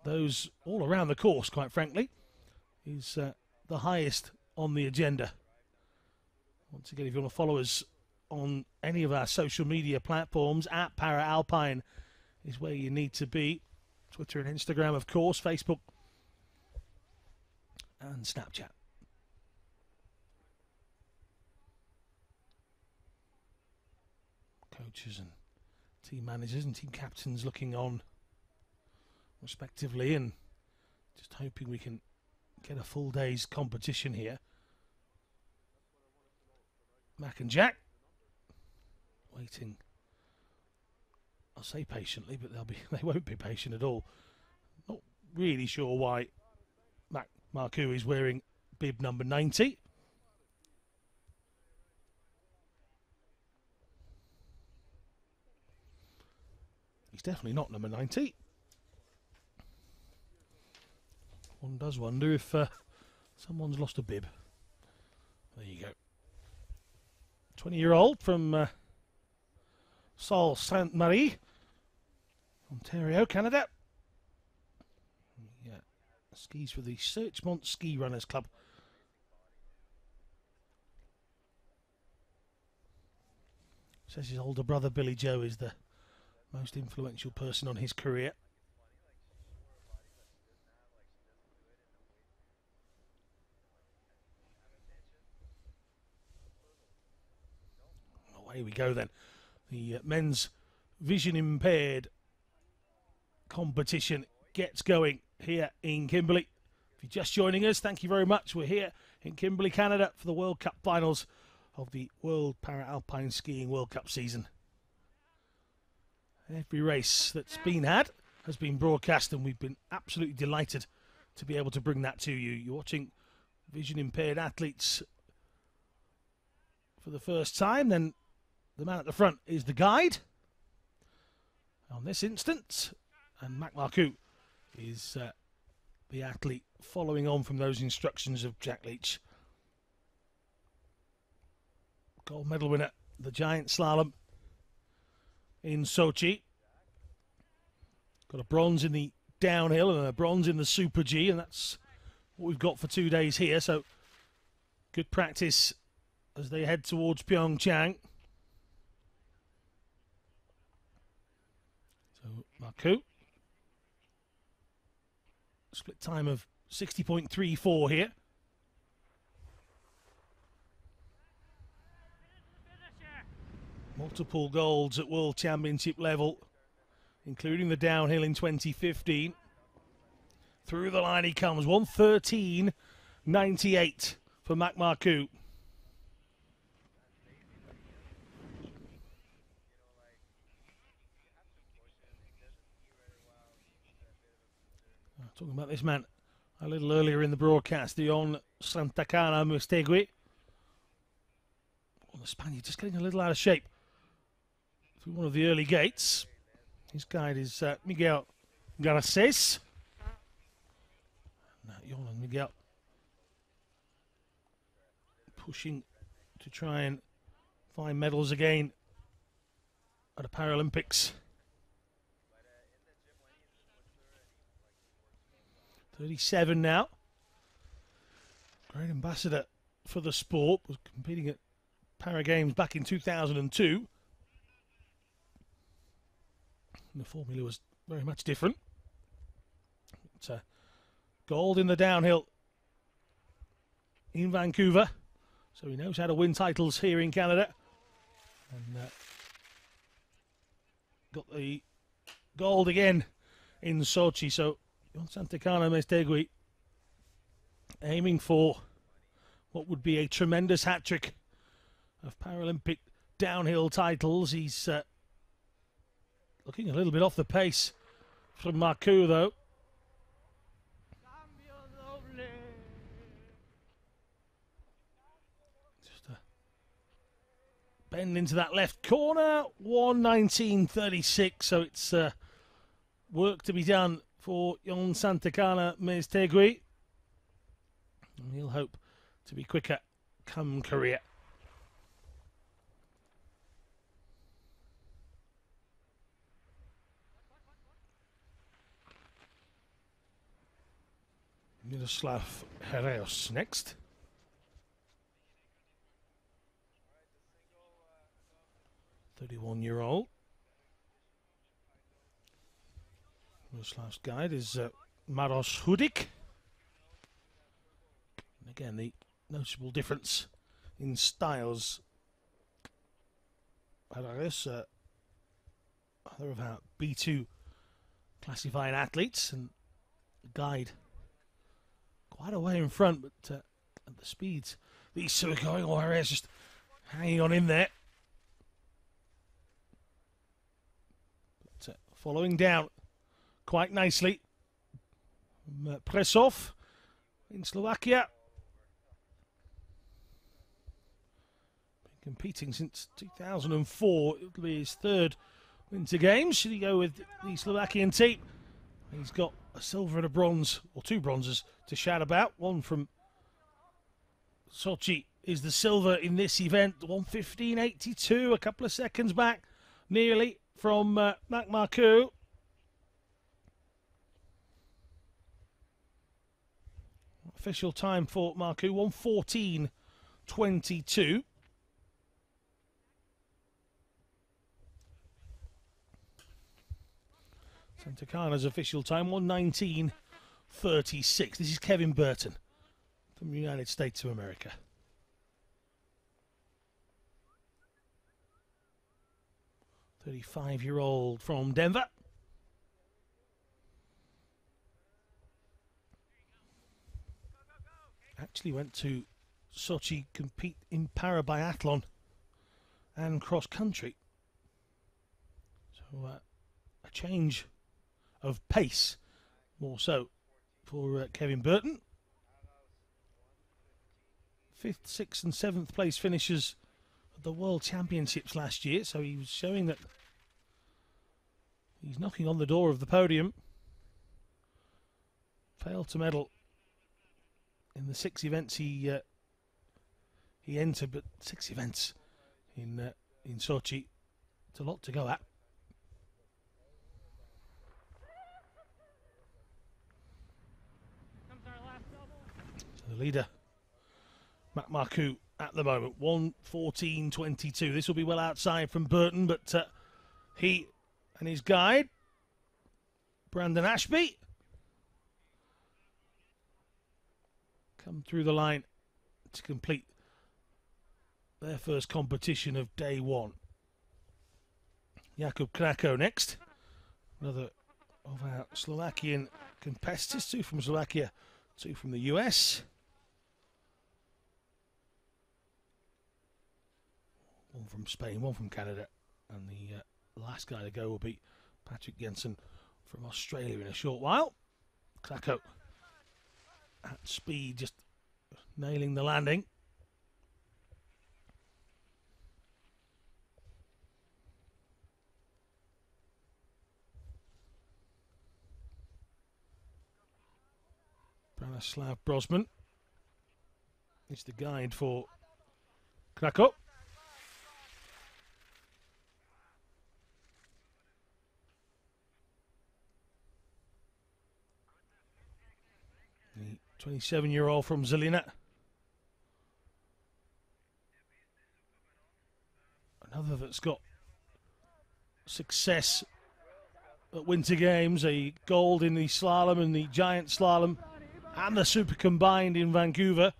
those all around the course, quite frankly, is the highest on the agenda. Once again, if you want to follow us on any of our social media platforms, at Para Alpine is where you need to be. Twitter and Instagram, of course, Facebook and Snapchat. Coaches and team managers and team captains looking on respectively, and just hoping we can get a full day's competition here. Mac and Jack waiting, I'll say patiently, but they won't be patient at all. Not really sure why Mac Marcoux is wearing bib number 90. He's definitely not number 90. One does wonder if someone's lost a bib. There you go. 20-year-old from Sault Ste. Marie, Ontario, Canada. Yeah, skis for the Searchmont Ski Runners Club. Says his older brother Billy Joe is the most influential person on his career. Away we go then. The men's vision impaired competition gets going here in Kimberley. If you're just joining us, thank you very much. We're here in Kimberley, Canada for the World Cup finals of the World Para-Alpine Skiing World Cup season. Every race that's been had has been broadcast, and we've been absolutely delighted to be able to bring that to you. You're watching vision impaired athletes for the first time, then the man at the front is the guide on this instance, and Mac Marcoux is the athlete following on from those instructions of Jack Leach. Gold medal winner, the giant slalom in Sochi. Got a bronze in the downhill and a bronze in the Super G, and that's what we've got for 2 days here. So good practice as they head towards Pyeongchang. So Marcoux, split time of 60.34 here. Multiple golds at World Championship level, including the downhill in 2015. Through the line he comes, 1:13.98 for Mac Marcoux. Talking about this man a little earlier in the broadcast, Dion Santacana Mustegui. Well, the Spaniard just getting a little out of shape through one of the early gates. His guide is Miguel Garces. Now, Jon and Miguel pushing to try and find medals again at the Paralympics. 37 now. Great ambassador for the sport. Was competing at Para Games back in 2002. And the formula was very much different. but gold in the downhill in Vancouver, so he knows how to win titles here in Canada. And got the gold again in Sochi, so Jon Santacana Mestegui aiming for what would be a tremendous hat-trick of Paralympic downhill titles. He's looking a little bit off the pace from Marcoux, though. Just a bend into that left corner, 1:19.36, so it's work to be done for Jon Santacana Mestegui. And he'll hope to be quicker come Korea. Miroslav Herreros next. "31-year-old. Miroslav's guide is Maros Hudik. And again, the noticeable difference in styles. Herreros, other of our B2 classified athletes, and the guide quite a way in front, but at the speeds these two are going, Herreros just hanging on in there. But following down quite nicely. Presov in Slovakia. Been competing since 2004. It'll be his third Winter Games. Should he go with the Slovakian team? He's got a silver and a bronze, or two bronzes, to shout about. One from Sochi is the silver in this event, 1:15.82, a couple of seconds back, nearly, from Mac Marcoux. Official time for Marcoux, 1:14.22. Santacana's official time, 1:19.36. This is Kevin Burton from the United States of America. "35-year-old from Denver. Actually went to Sochi, compete in para-biathlon and cross-country. So a change of pace, more so, for Kevin Burton. 5th, 6th and 7th place finishers at the World Championships last year, so he was showing that he's knocking on the door of the podium. Failed to medal in the 6 events he entered, but 6 events in Sochi, it's a lot to go at. The leader, Mac Marcoux, at the moment, 1:14.22. This will be well outside from Burton, but he and his guide, Brandon Ashby, come through the line to complete their first competition of day one. Jakub Krako next, another of our Slovakian competitors, 2 from Slovakia, 2 from the US. 1 from Spain, 1 from Canada, and the last guy to go will be Patrick Jensen from Australia in a short while. Krako at speed, just nailing the landing. Branislav Brosman is the guide for Krako. The 27-year-old from Zelina. Another that's got success at Winter Games, a gold in the slalom and the giant slalom and the super combined in Vancouver.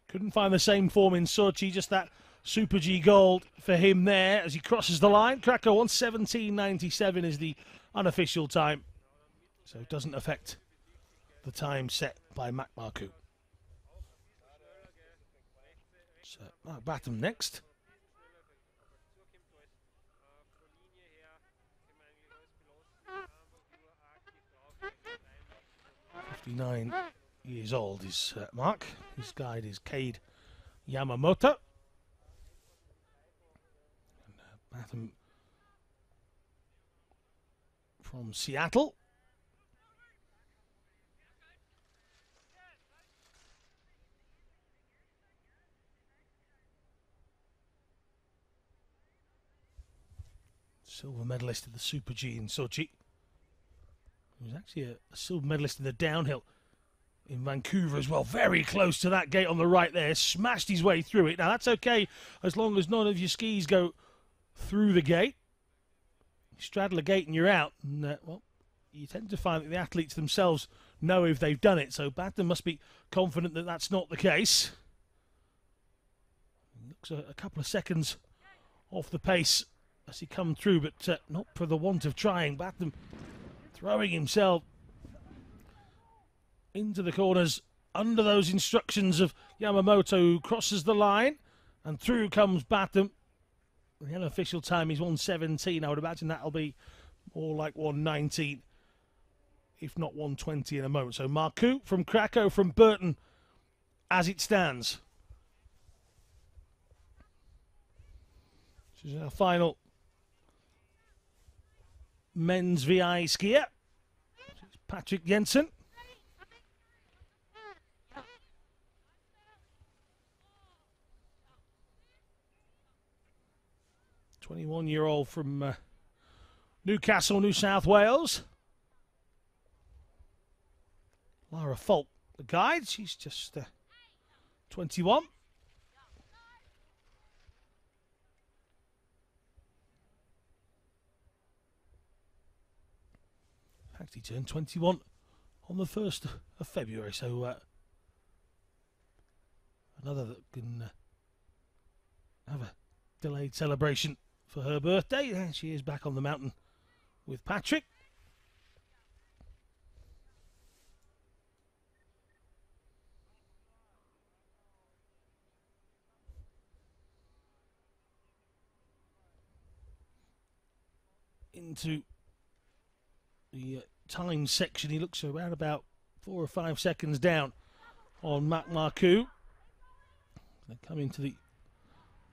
Couldn't find the same form in Sochi, just that Super G gold for him there as he crosses the line. Krakow 1:17.97 is the unofficial time, so it doesn't affect the time set by Mac Marcoux. So Mark Batham next. 59 years old is Mark. His guide is Cade Yamamoto. And, Batham from Seattle. Silver medalist at the Super G in Sochi. He was actually a silver medalist in the downhill in Vancouver as well. Very close to that gate on the right there. Smashed his way through it. Now that's okay as long as none of your skis go through the gate. You straddle a gate and you're out. And, well, you tend to find that the athletes themselves know if they've done it. So Batham must be confident that that's not the case. He looks a couple of seconds off the pace as he come through, but not for the want of trying. Batham throwing himself into the corners under those instructions of Yamamoto, who crosses the line, and through comes Batham. The unofficial time is 1:17. I would imagine that'll be more like 1:19, if not 1:20 in a moment. So Marcoux from Krakow, from Burton, as it stands. This is our final men's VI skier. Patrick Jensen. "21-year-old from Newcastle, New South Wales. Lara Falk, the guide. She's just 21. Actually turned 21 on the 1st of February, so another that can have a delayed celebration for her birthday. There she is, back on the mountain with Patrick. Into the time section, he looks around about 4 or 5 seconds down on Mac Marcoux. They come into the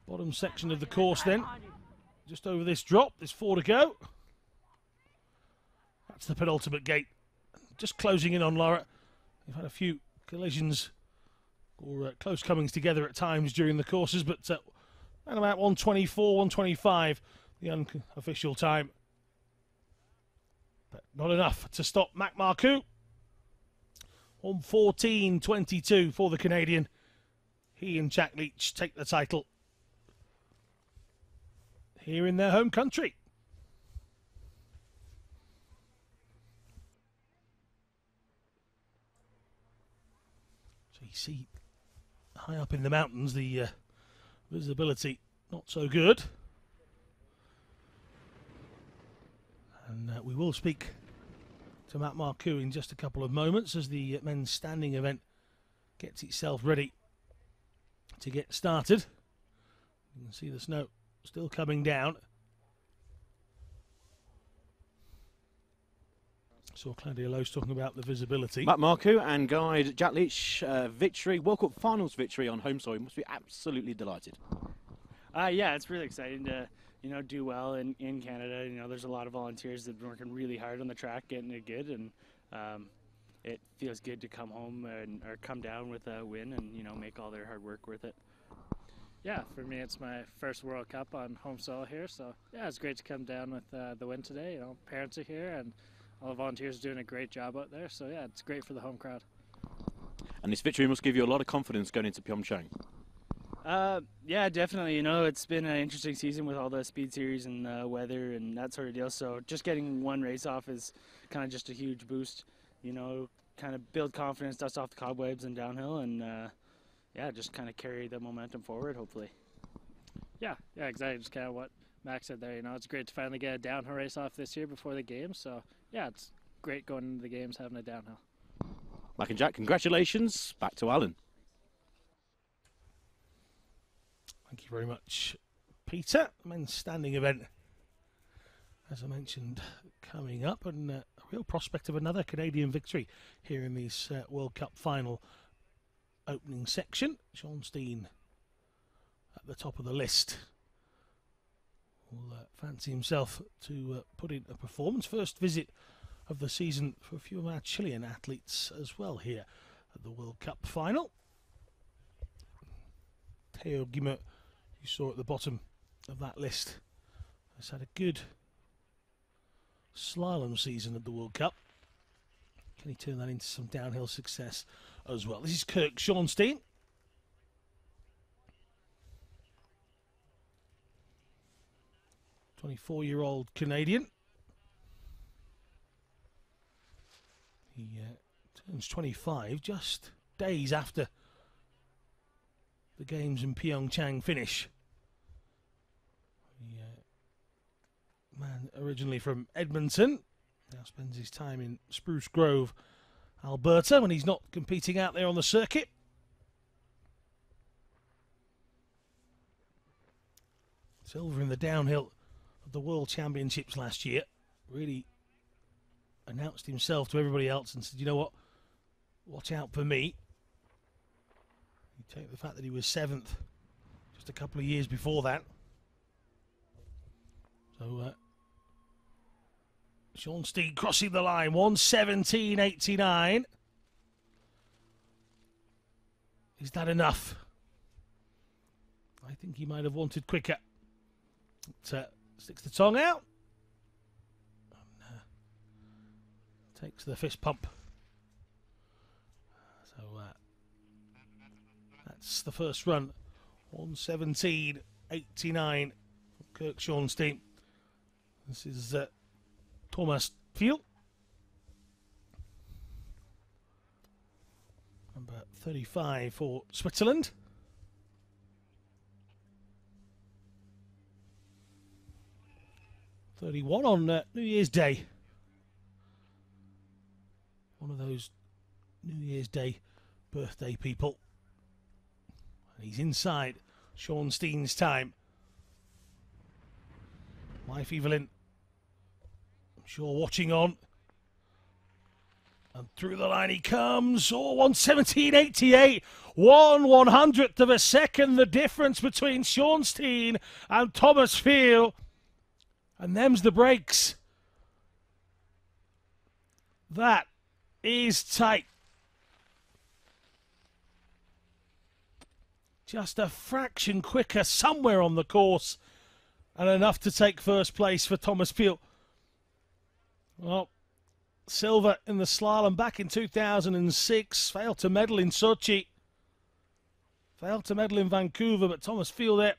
bottom section of the course then, just over this drop. There's 4 to go. That's the penultimate gate. Just closing in on Lara. They've had a few collisions or close comings together at times during the courses, but at about 1:24, 1:25, the unofficial time. But not enough to stop Mac Marcoux. 1:14.22 for the Canadian. He and Jack Leach take the title here in their home country. So you see, high up in the mountains, the visibility not so good. And we will speak to Mac Marcoux in just a couple of moments as the men's standing event gets itself ready to get started. You can see the snow still coming down. Saw Claudia Lowe's talking about the visibility. Mac Marcoux and guide Jack Leach, victory, World Cup Finals victory on home soil. You must be absolutely delighted. Yeah, it's really exciting to do well in Canada. There's a lot of volunteers that have been working really hard on the track, getting it good, and it feels good to come home or come down with a win and make all their hard work worth it. Yeah, for me it's my first World Cup on home soil here, so yeah, it's great to come down with the win today. Parents are here and all the volunteers are doing a great job out there, so yeah, it's great for the home crowd. And this victory must give you a lot of confidence going into Pyeongchang. Yeah, definitely. You know, it's been an interesting season with all the speed series and weather and that sort of deal. So just getting one race off is kind of just a huge boost. You know, kind of build confidence, dust off the cobwebs and downhill, and yeah, just kind of carry the momentum forward, hopefully. Yeah, exactly. Just kind of what Max said there. You know, it's great to finally get a downhill race off this year before the games. So yeah, it's great going into the games having a downhill. Mike and Jack, congratulations. Back to Alan. Thank you very much, Peter. Men's standing event, as I mentioned, coming up, and a real prospect of another Canadian victory here in this World Cup final opening section. Sean Steen at the top of the list will fancy himself to put in a performance. First visit of the season for a few of our Chilean athletes as well here at the World Cup final. Teo Guimert, you saw at the bottom of that list, has had a good slalom season at the World Cup. Can he turn that into some downhill success as well? This is Kirk Schornstein. "24-year-old Canadian. He turns 25 just days after the games in Pyeongchang finish. The man originally from Edmonton now spends his time in Spruce Grove, Alberta, when he's not competing out there on the circuit. Silver in the downhill of the World Championships last year. Really announced himself to everybody else and said, you know what, watch out for me. You take the fact that he was 7th just a couple of years before that. So Sean Steen crossing the line, 1:17.89. Is that enough? I think he might have wanted quicker. Sticks the tongue out. And, takes the fist pump. So that's the first run. 1:17.89 from Kirk Schornstein. This is Thomas Field, number 35 for Switzerland. '31 on New Year's Day. One of those New Year's Day birthday people. And he's inside Sean Steen's time. Wife Evelyn, I'm sure, watching on. And through the line he comes. Oh, 1:17.88. 1/100th of a second. The difference between Sean Steen and Thomas Field. And them's the breaks. That is tight. Just a fraction quicker somewhere on the course. And enough to take first place for Thomas Field. Well, silver in the slalom back in 2006. Failed to medal in Sochi. Failed to medal in Vancouver. But Thomas Field there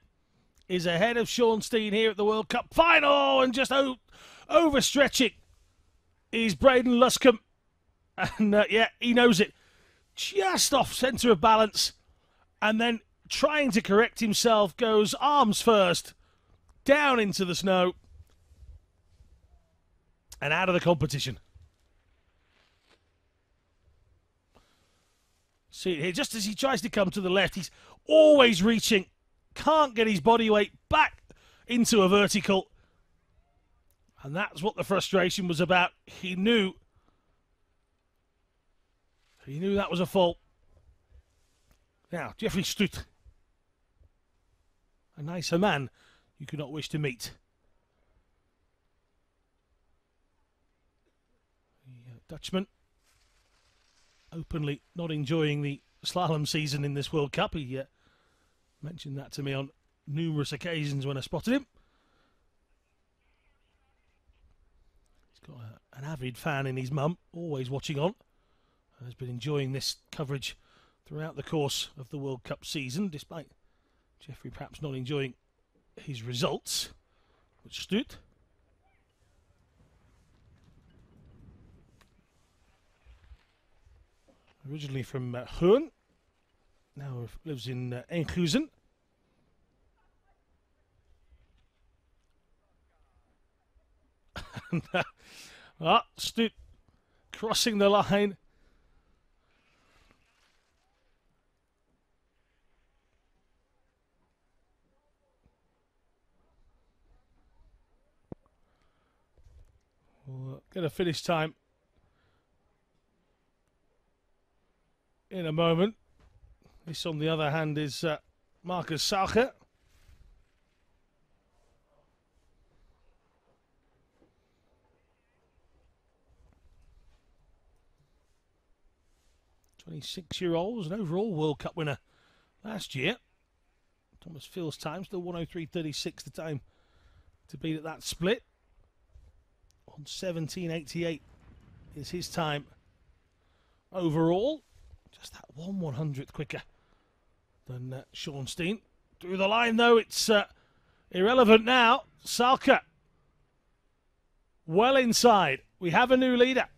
is ahead of Sean Steen here at the World Cup final. And just overstretching is Braden Luscombe. And yeah, he knows it. Just off centre of balance. And then trying to correct himself, goes arms first. Down into the snow. And out of the competition. See it here, just as he tries to come to the left, he's always reaching. Can't get his body weight back into a vertical. And that's what the frustration was about. He knew that was a fault. Now, Jeffrey Strutt. A nicer man you could not wish to meet. The Dutchman openly not enjoying the slalom season in this World Cup. He mentioned that to me on numerous occasions when I spotted him. He's got an avid fan in his mum, always watching on, and has been enjoying this coverage throughout the course of the World Cup season, despite Jeffrey perhaps not enjoying his results, but Stut. Originally from Hoorn, now lives in Enkhuizen. Stut crossing the line. We'll get a finish time in a moment. This, on the other hand, is Marcus Saucher. '26-year-old, was an overall World Cup winner last year. Thomas Phil's time, still 103.36 the time to beat at that split. On 17.88 is his time overall. Just that 1/100th quicker than Sean Steen. Through the line, though, it's irrelevant now. Salka well inside. We have a new leader.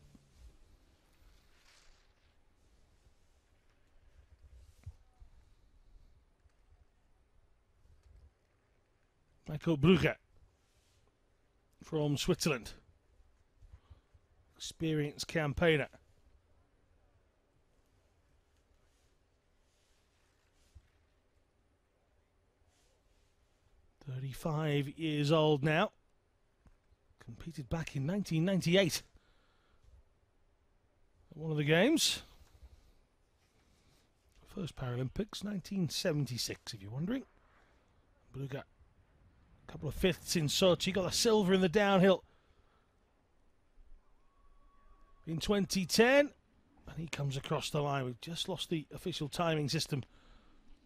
Michael Brugge from Switzerland. Experienced campaigner. "35 years old now. Competed back in 1998 at one of the games. First Paralympics, 1976, if you're wondering. Brugge, a couple of fifths in Sochi, got a silver in the downhill in 2010, and he comes across the line. We've just lost the official timing system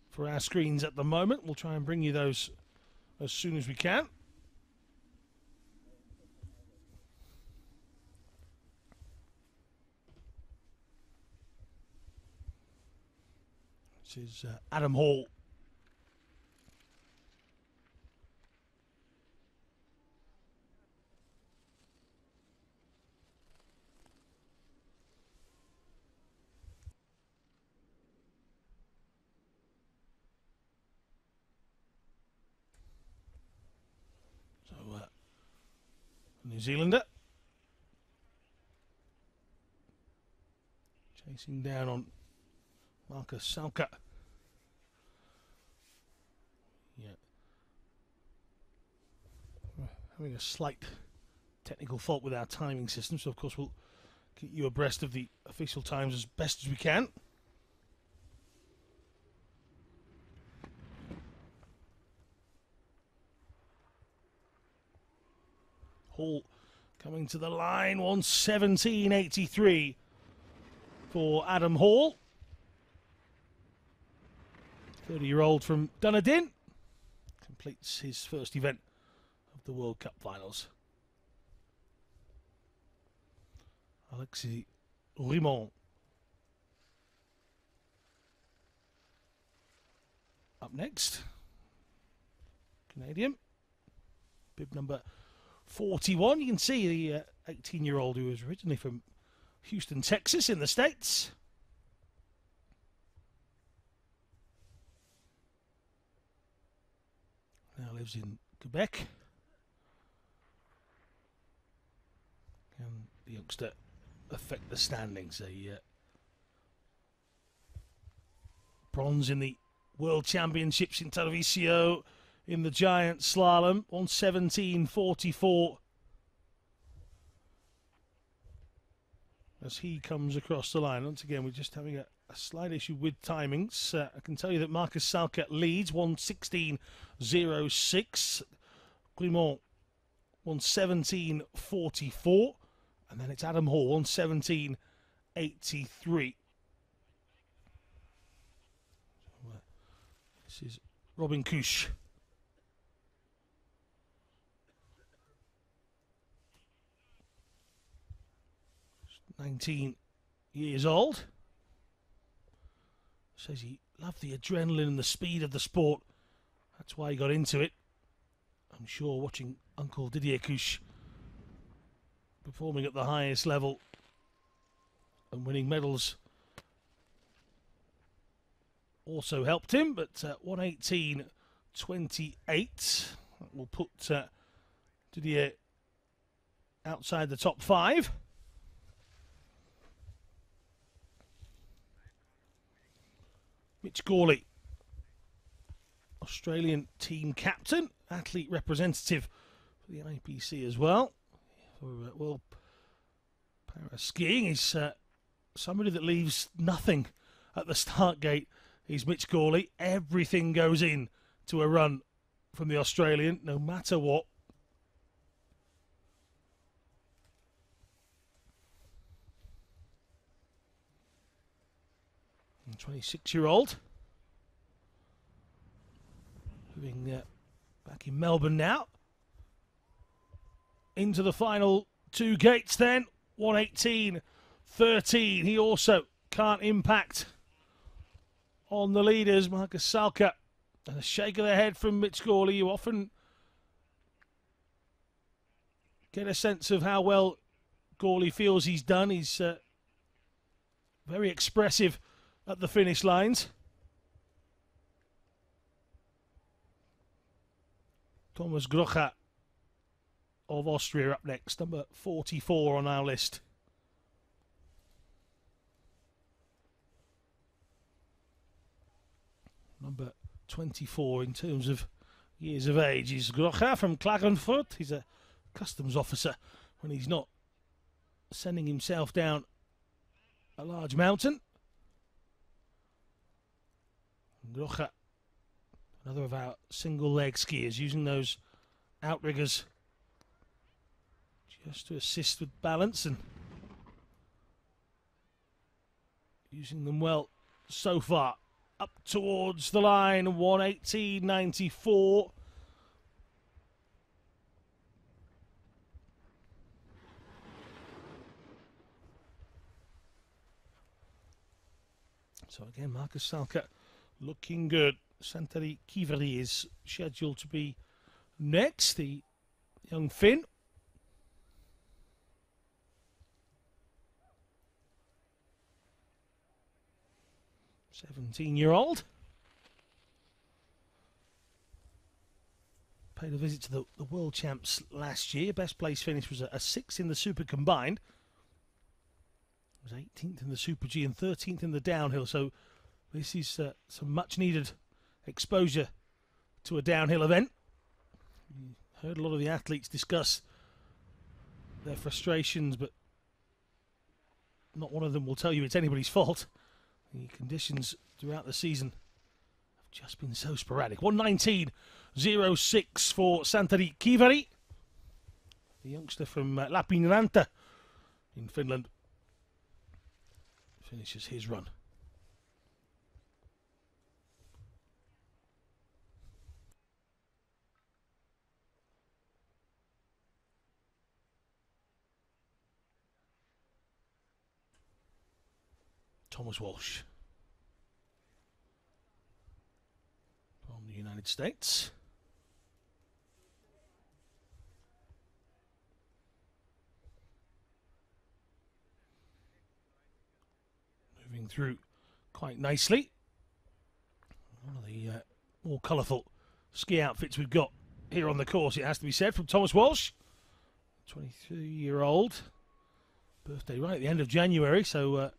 for our screens at the moment. We'll try and bring you those as soon as we can. This is Adam Hall. New Zealander chasing down on Marcus Saucher. Yeah, we're having a slight technical fault with our timing system, so of course we'll keep you abreast of the official times as best as we can. Hall coming to the line, 1:17.83 for Adam Hall. 30-year-old from Dunedin completes his first event of the World Cup finals. Alexis Rimont up next. Canadian. Bib number 41. You can see the 18-year-old who was originally from Houston, Texas in the States. Now lives in Quebec. Can the youngster affect the standings? A bronze in the World Championships in Tarvisio in the giant slalom, 1:17.44. As he comes across the line. Once again, we're just having a slight issue with timings. I can tell you that Marcus Saucher leads, 1:16.06. Clément, 1:17.44. And then it's Adam Hall, 1:17.83. This is Robin Couche. 19 years old. Says he loved the adrenaline and the speed of the sport That's why he got into it. I'm sure watching Uncle Didier Couche performing at the highest level and winning medals also helped him, but 118.28. That will put Didier outside the top 5. Mitch Gawley, Australian team captain, athlete representative for the IPC as well. Well, para skiing is somebody that leaves nothing at the start gate. Is Mitch Gawley. Everything goes in to a run from the Australian, no matter what. And 26-year-old. Moving back in Melbourne now. Into the final 2 gates then. 118.13. He also can't impact on the leaders. Marcus Salka. And a shake of the head from Mitch Gawley. You often get a sense of how well Gawley feels he's done. He's very expressive at the finish lines. Thomas Grocha of Austria up next, number 44 on our list. Number 24 in terms of years of age is Grocha from Klagenfurt. He's a customs officer when he's not sending himself down a large mountain. Grocha, another of our single leg skiers, using those outriggers just to assist with balance and using them well so far. Up towards the line, 118.94. So again, Marcus Salka looking good. Santeri Kiiveri is scheduled to be next, the young Finn. "17-year-old. Paid a visit to the World Champs last year. Best place finish was a 6th in the Super Combined. Was 18th in the Super G and 13th in the downhill. So this is some much needed exposure to a downhill event. You heard a lot of the athletes discuss their frustrations, but not one of them will tell you it's anybody's fault. The conditions throughout the season have just been so sporadic. 119.06 for Santeri Kiiveri, the youngster from Lapin in Finland. Finishes his run. Thomas Walsh from the United States. Moving through quite nicely. One of the more colourful ski outfits we've got here on the course, it has to be said, from Thomas Walsh. 23-year-old. Birthday right at the end of January, so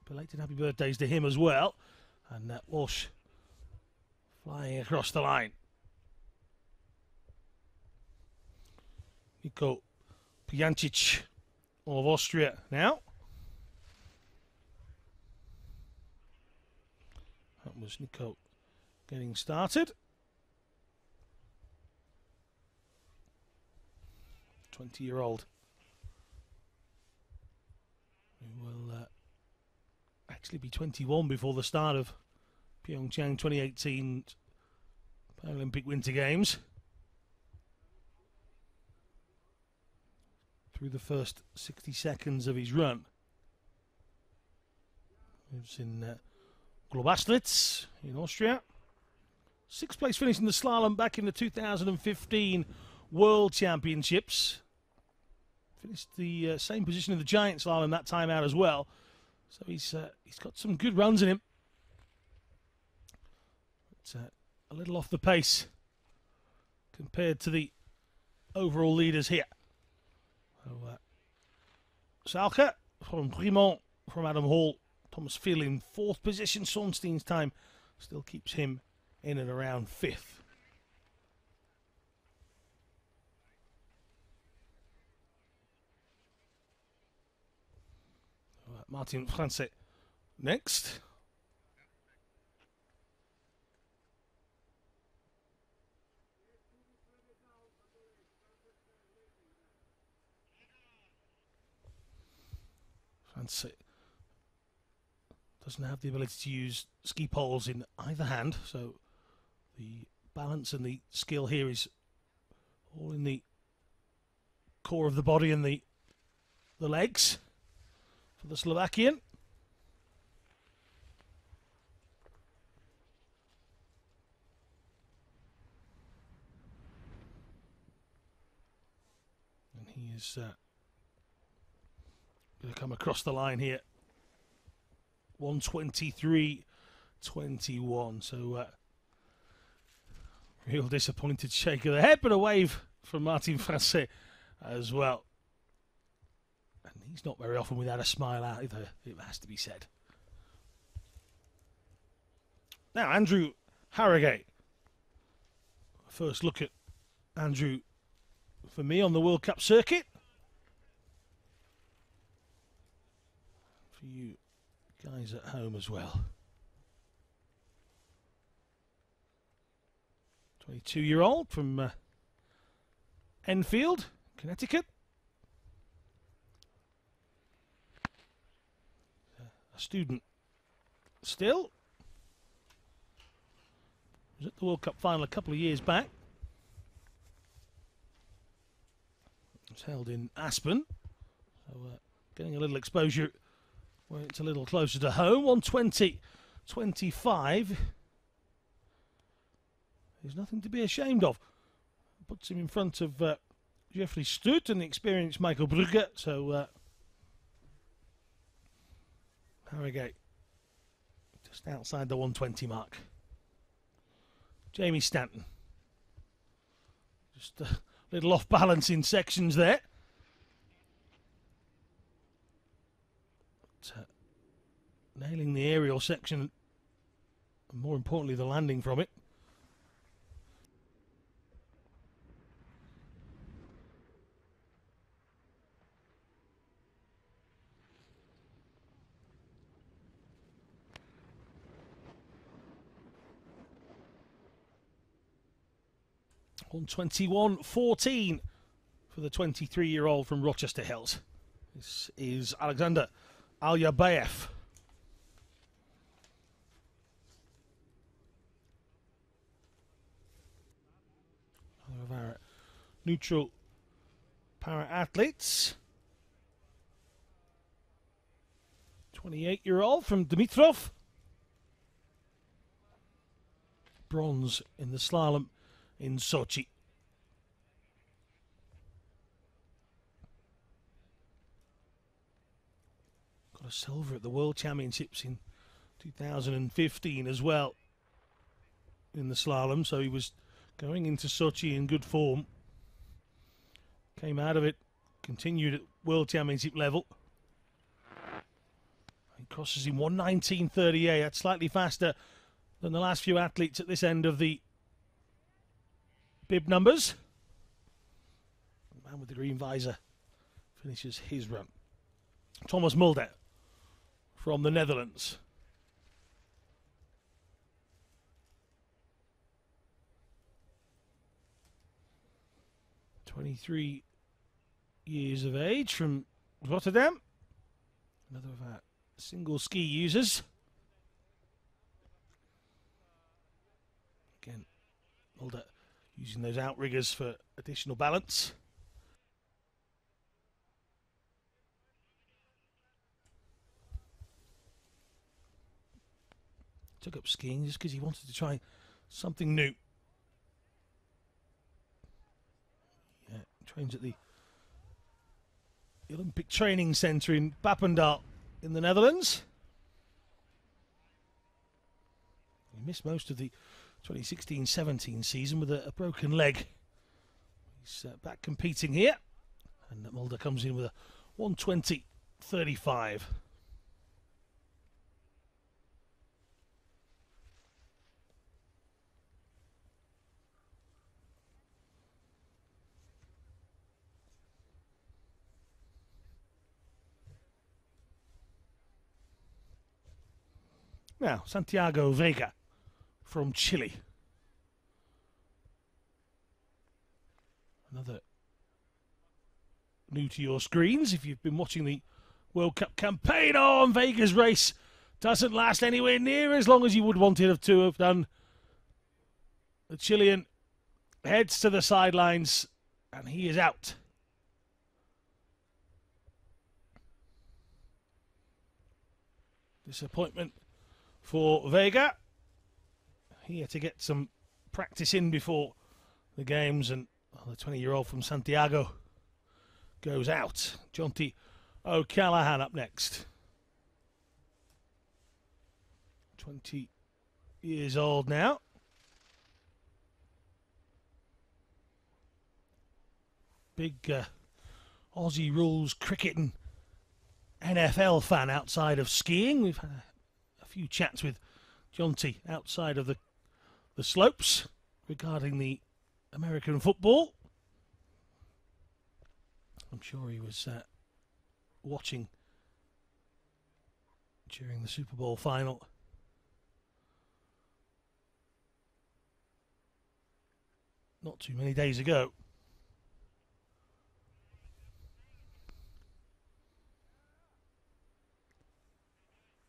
belated happy birthdays to him as well. And Walsh flying across the line. Niko Pijancic of Austria now. That was Niko getting started. 20-year-old. Who will actually be 21 before the start of Pyeongchang 2018 Paralympic Winter Games. Through the first 60 seconds of his run. Lives in Globastritz in Austria. sixth place finish in the slalom back in the 2015 World Championships. Finished the same position in the giant slalom that time out as well. So he's got some good runs in him. But, a little off the pace compared to the overall leaders here. So, Salke from Brimont, from Adam Hall. Thomas Phil in fourth position. Sonstein's time still keeps him in and around fifth. Martin France next. France doesn't have the ability to use ski poles in either hand, so the balance and the skill here is all in the core of the body and the legs for the Slovakian. And he is going to come across the line here. 1:23.21. So real disappointed shake of the head, but a wave from Martin France as well. And he's not very often without a smile out either, it has to be said. Now, Andrew Harrogate. First look at Andrew for me on the World Cup circuit. For you guys at home as well. 22-year-old from Enfield, Connecticut. A student still. Was at the World Cup final a couple of years back. It's held in Aspen. So getting a little exposure where it's a little closer to home. 1:20.25. There's nothing to be ashamed of. Puts him in front of Jeffrey Stutt and the experienced Michael Brugge. So Harrogate just outside the 1:20 mark. Jamie Stanton. Just a little off balance in sections there. But, nailing the aerial section and more importantly the landing from it. On 21.14 for the 23-year-old from Rochester Hills. This is Alexander Alyabayev. One of our neutral para-athletes. 28-year-old from Dimitrov. Bronze in the slalom in Sochi. Got a silver at the World Championships in 2015 as well in the slalom, so he was going into Sochi in good form. Came out of it, continued at World Championship level. He crosses in 1:19.38. That's slightly faster than the last few athletes at this end of the bib numbers. The man with the green visor finishes his run. Thomas Mulder from the Netherlands. "23 years of age from Rotterdam. Another of our single ski users. Again, Mulder using those outriggers for additional balance. Took up skiing just because he wanted to try something new. Yeah, trains at the Olympic Training Centre in Papendal in the Netherlands. He missed most of the 2016-17 season with a broken leg. He's back competing here, and Mulder comes in with a 120.35. Now, Santiago Vega from Chile. Another new to your screens if you've been watching the World Cup campaign. Oh, and Vega's race doesn't last anywhere near as long as you would want it to have done. The Chilean heads to the sidelines and he is out. Disappointment for Vega. Here to get some practice in before the games, and the 20-year-old from Santiago goes out. Jonty O'Callaghan up next. 20 years old now. Big Aussie rules cricket and NFL fan outside of skiing. We've had a few chats with Jonty outside of the slopes regarding the American football. I'm sure he was watching during the Super Bowl final. Not too many days ago.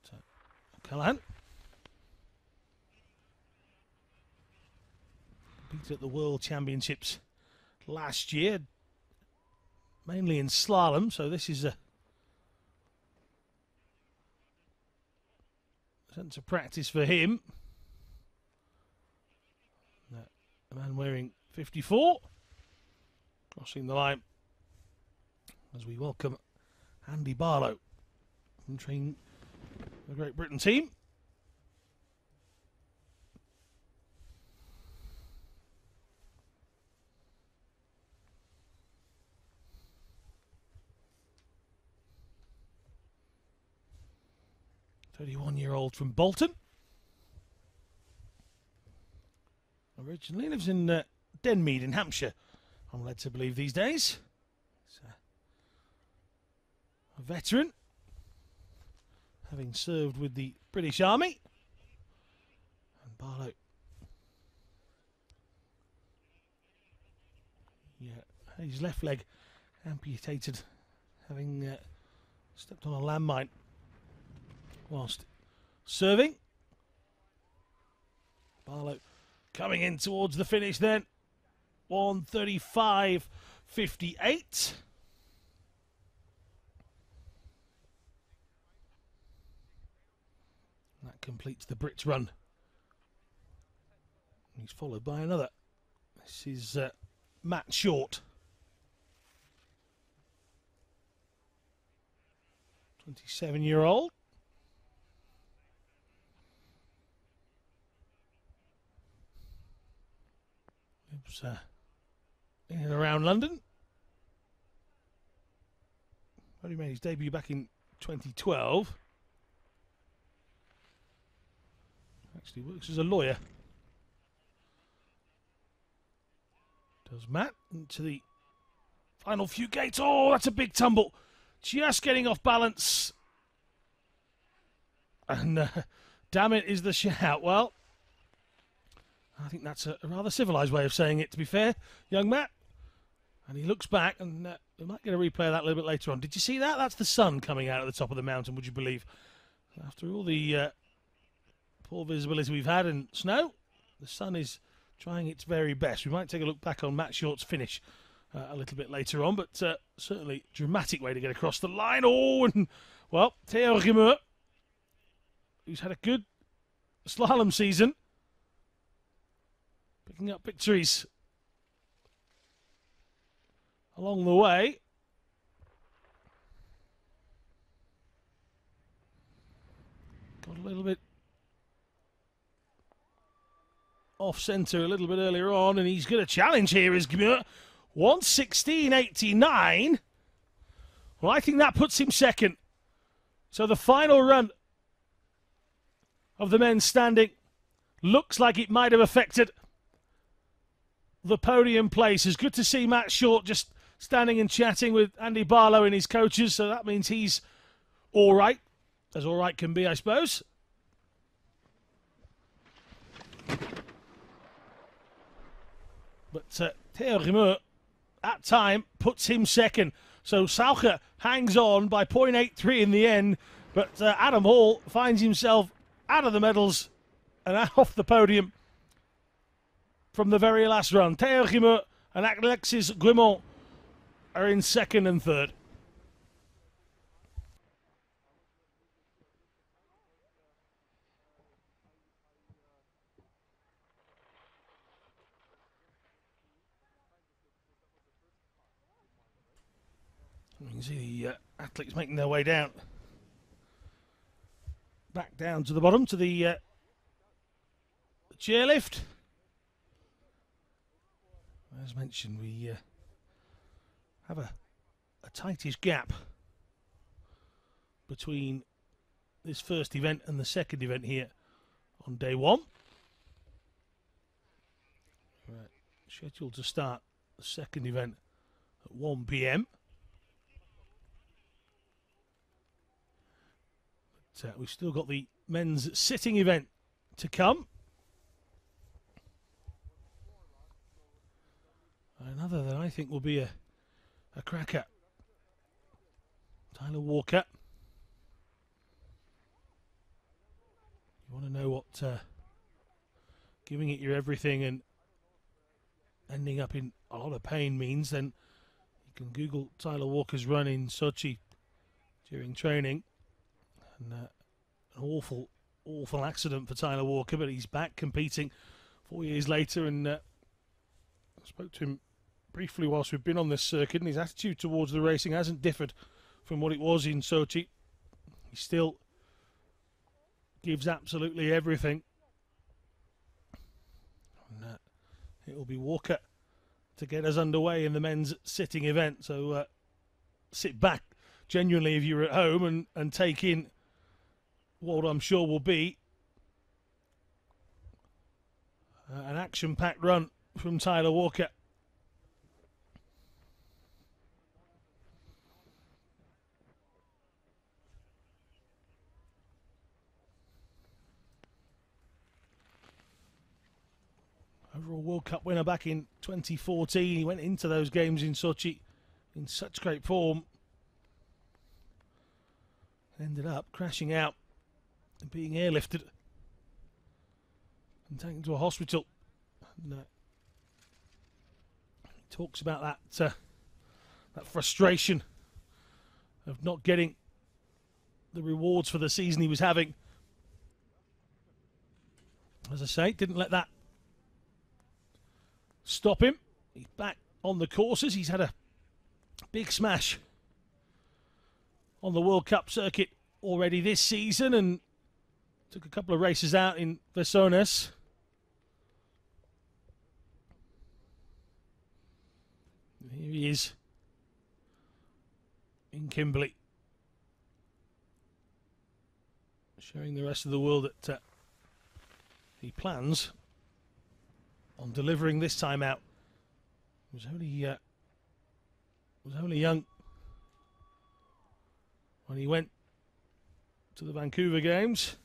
So, Callahan. Competed at the World Championships last year, mainly in slalom, so this is a sense of practice for him. A man wearing 54, crossing the line as we welcome Andy Barlow from training the Great Britain team. "31-year-old from Bolton. Originally lives in Denmead in Hampshire, I'm led to believe these days. He's a veteran, having served with the British Army. And Barlow, his left leg amputated, having stepped on a landmine whilst serving. Barlow coming in towards the finish then. 1:35.58. That completes the Brits run. He's followed by another. This is Matt Short. 27-year-old. Lives in and around London. Only made his debut back in 2012. Actually works as a lawyer. Does Matt into the final few gates. Oh, that's a big tumble. Just getting off balance. And damn it is the shout. Well, I think that's a rather civilised way of saying it, to be fair, young Matt. And he looks back, and we might get a replay of that a little bit later on. Did you see that? That's the sun coming out at the top of the mountain, would you believe? After all the poor visibility we've had and snow, the sun is trying its very best. We might take a look back on Matt Short's finish a little bit later on, but certainly dramatic way to get across the line. Oh, and, well, Theo Rimeur, who's had a good slalom season, picking up victories along the way. Got a little bit off centre a little bit earlier on, and he's going to challenge here is Gmür. 1:16.89. Well, I think that puts him second. So the final run of the men's standing looks like it might have affected the podium place. It's good to see Matt Short just standing and chatting with Andy Barlow and his coaches, so that means he's all right, as all right can be, I suppose. But Theo Rimeux, at time, puts him second. So Saucher hangs on by 0.83 in the end, but Adam Hall finds himself out of the medals and off the podium from the very last run. Theo Rimeux and Alexis Guimont are in second and third. You can see the athletes making their way down. Back down to the bottom to the chairlift. As mentioned, we have a tightish gap between this first event and the second event here on day one. Right, scheduled to start the second event at 1 p.m. But we've still got the men's sitting event to come. Another that I think will be a cracker. Tyler Walker. You want to know what giving it your everything and ending up in a lot of pain means, then you can Google Tyler Walker's run in Sochi during training. And an awful accident for Tyler Walker, but he's back competing 4 years later, and I spoke to him briefly whilst we've been on this circuit, and his attitude towards the racing hasn't differed from what it was in Sochi. He still gives absolutely everything. And it will be Walker to get us underway in the men's sitting event. So sit back genuinely if you're at home and take in what I'm sure will be an action-packed run from Tyler Walker. Overall World Cup winner back in 2014. He went into those games in Sochi in such great form. Ended up crashing out and being airlifted and taken to a hospital. And, he talks about that frustration of not getting the rewards for the season he was having. As I say, didn't let that stop him. He's back on the courses. He's had a big smash on the World Cup circuit already this season and took a couple of races out in Versones. Here he is in Kimberley, showing the rest of the world that he plans on delivering this time out. He was only young when he went to the Vancouver Games,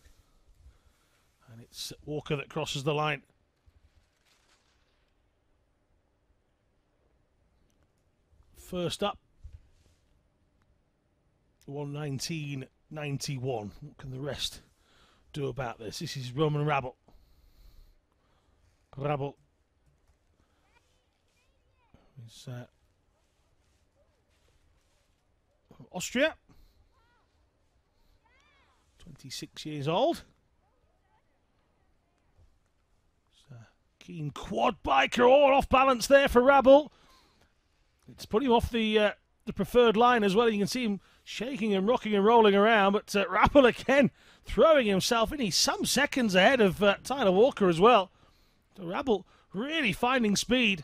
and it's Walker that crosses the line. First up, 1:19.91. What can the rest do about this? This is Roman Rabel. Rabel is from Austria, 26 years old. Keen quad biker, all off balance there for Rabble. It's put him off the preferred line as well. You can see him shaking and rocking and rolling around, but Rabble again throwing himself in. He's some seconds ahead of Tyler Walker as well. So Rabble really finding speed.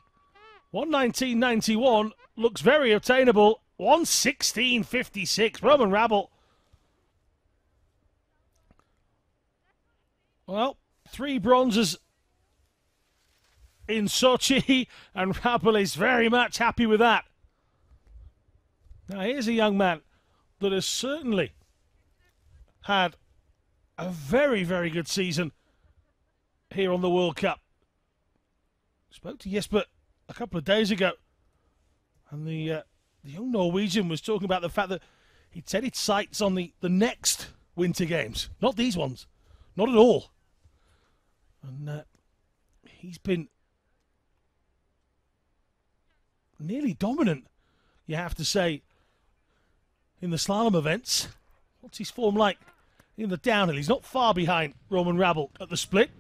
1:19.91 looks very obtainable. 1:16.56. Roman Rabble. Well, 3 bronzes in Sochi, and Rabble is very much happy with that. Now, here's a young man that has certainly had a very, very good season here on the World Cup. Spoke to Jesper a couple of days ago, and the young Norwegian was talking about the fact that he'd set his sights on the next Winter Games, not these ones, not at all. And he's been nearly dominant, you have to say, in the slalom events. What's his form like in the downhill? He's not far behind Roman Rabble at the split.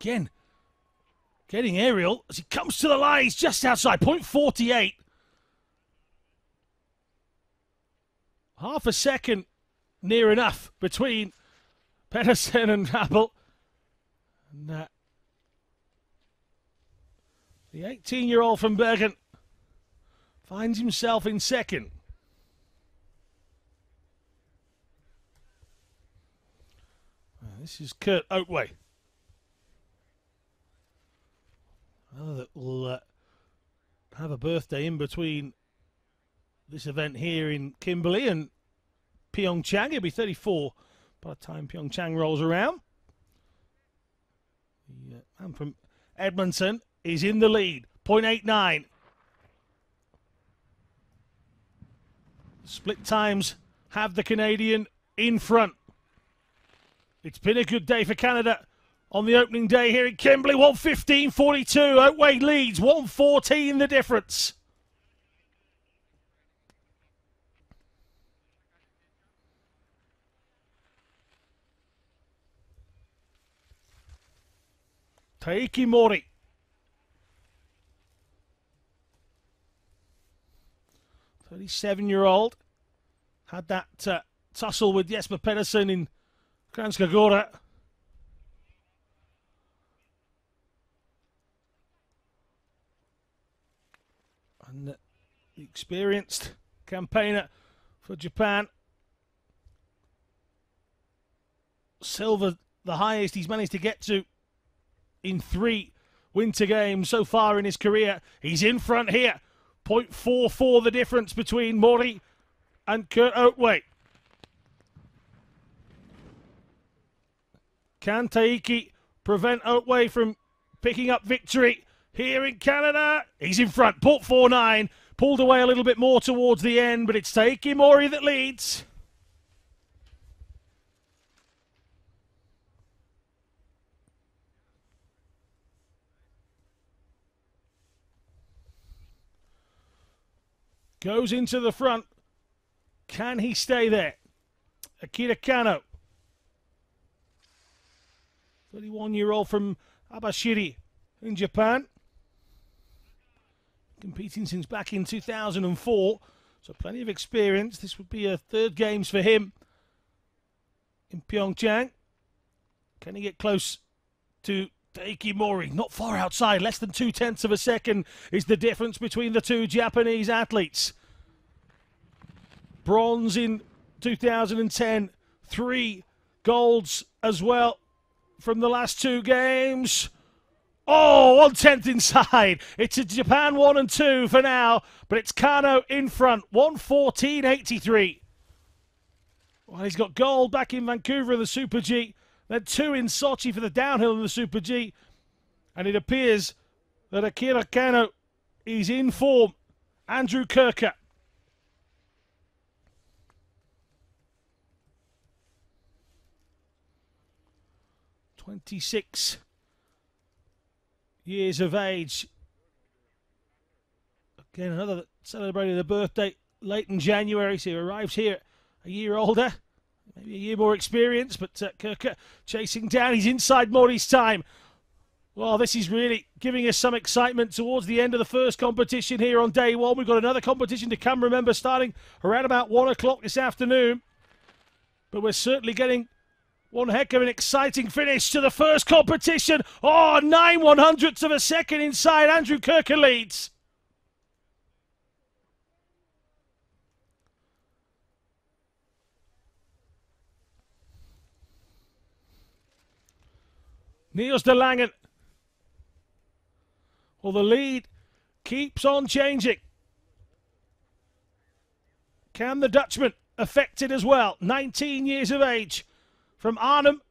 Again, getting aerial as he comes to the line. He's just outside, 0.48. Half a second near enough between Pedersen and Rabble. And the 18-year-old from Bergen finds himself in second. This is Kurt Oatway. Another that will have a birthday in between this event here in Kimberley and Pyeongchang. He'll be 34 by the time Pyeongchang rolls around. The man from Edmonton is in the lead, 0.89. Split times have the Canadian in front. It's been a good day for Canada on the opening day here in Kimberley. 1:15.42. Oatway leads, 1:14 the difference. Taiki Mori. The 37-year-old had that tussle with Jesper Pedersen in Kranjska Gora. And the experienced campaigner for Japan. Silver, the highest he's managed to get to in 3 Winter Games so far in his career. He's in front here. 0.44 the difference between Mori and Kurt Oatway. Can Taiki prevent Oatway from picking up victory here in Canada? He's in front, 0.49. Pulled away a little bit more towards the end, but it's Taiki Mori that leads. Goes into the front. Can he stay there? Akira Kano. 31-year-old from Abashiri in Japan. Competing since back in 2004. So plenty of experience. This would be a 3rd games for him in Pyeongchang. Can he get close to Taiki Mori? Not far outside. Less than 0.2 of a second is the difference between the 2 Japanese athletes. Bronze in 2010. 3 golds as well from the last 2 games. Oh, 1/10 inside. It's a Japan 1 and 2 for now, but it's Kano in front. 1:14.83. Well, he's got gold back in Vancouver in the Super G. Then 2 in Sochi for the downhill in the Super G. And it appears that Akira Kano is in form. Andrew Kirker. "26 years of age." Again, another that celebrated a birthday late in January, so he arrives here a year older. Maybe a year more experience, but Kirker chasing down. He's inside Mori's time. Well, this is really giving us some excitement towards the end of the first competition here on day one. We've got another competition to come, remember, starting around about 1 o'clock this afternoon. But we're certainly getting one heck of an exciting finish to the first competition. Oh, 9/100ths of a second inside. Andrew Kirker leads. Niels de Langen. Well, the lead keeps on changing. Can the Dutchman affect it as well? 19 years of age from Arnhem.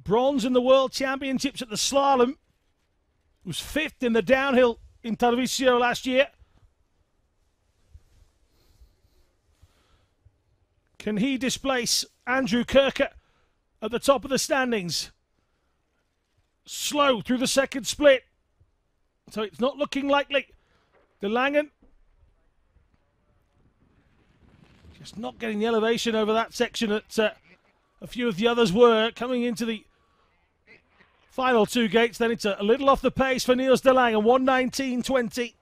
Bronze in the World Championships at the slalom. Was 5th in the downhill in Tarvisio last year. Can he displace Andrew Kirker at the top of the standings? Slow through the second split. So it's not looking likely. De Langen just not getting the elevation over that section that a few of the others were. Coming into the final 2 gates, then it's a little off the pace for Niels de Langen, 1:19.20.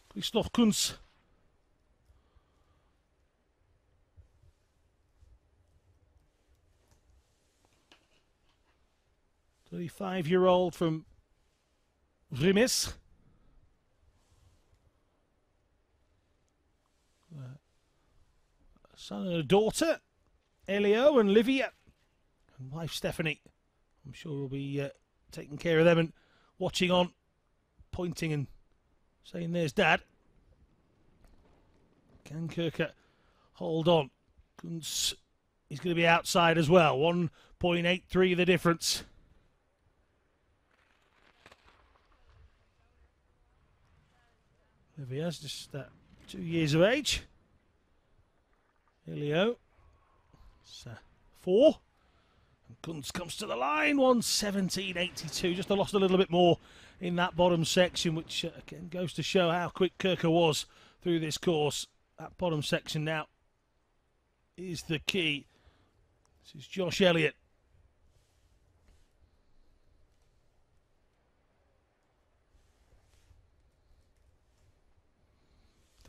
Christoph Kunz. 35-year-old from Rimis. Son and a daughter, Elio and Livia, and wife Stephanie. I'm sure we'll be taking care of them and watching on, pointing and saying there's Dad. Can Kirker hold on? Kunz is going to be outside as well. 1.83 the difference. Livia's just 2 years of age. Elio, it's 4. And Kunz comes to the line, 1:17.82. Just lost a little bit more in that bottom section, which again goes to show how quick Kirker was through this course. That bottom section now is the key. This is Josh Elliott.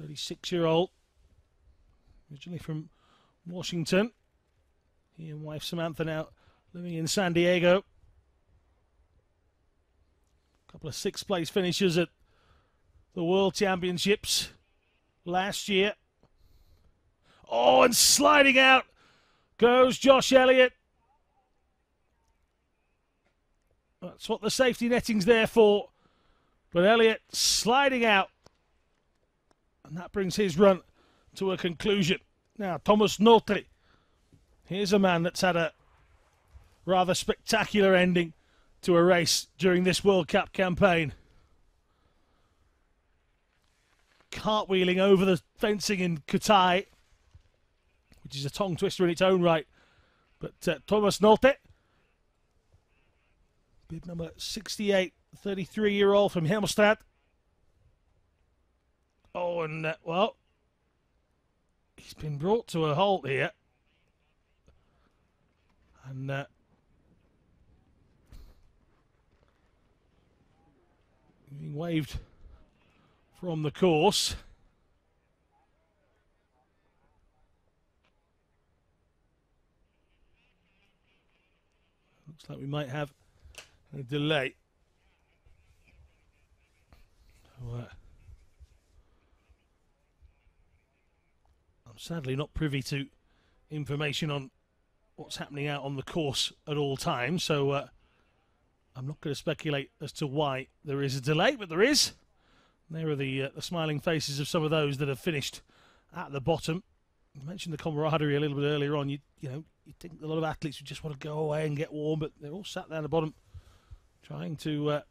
"36-year-old, originally from Washington. He and wife Samantha now living in San Diego. A couple of 6th place finishes at the World Championships last year. Oh, and sliding out goes Josh Elliott. That's what the safety netting's there for. But Elliott sliding out. And that brings his run to a conclusion. Now, Thomas Noltri. Here's a man that's had a rather spectacular ending to a race during this World Cup campaign. Cartwheeling over the fencing in Kutai, which is a tongue twister in its own right. But Thomas Nolte, bib number 68, 33-year-old from Helmstad. Oh, and, well, he's been brought to a halt here. And being waved from the course. Looks like we might have a delay. So, I'm sadly not privy to information on what's happening out on the course at all times, so I'm not going to speculate as to why there is a delay, but there is. And there are the smiling faces of some of those that have finished at the bottom. You mentioned the camaraderie a little bit earlier on. You think a lot of athletes would just want to go away and get warm, but they're all sat there at the bottom trying to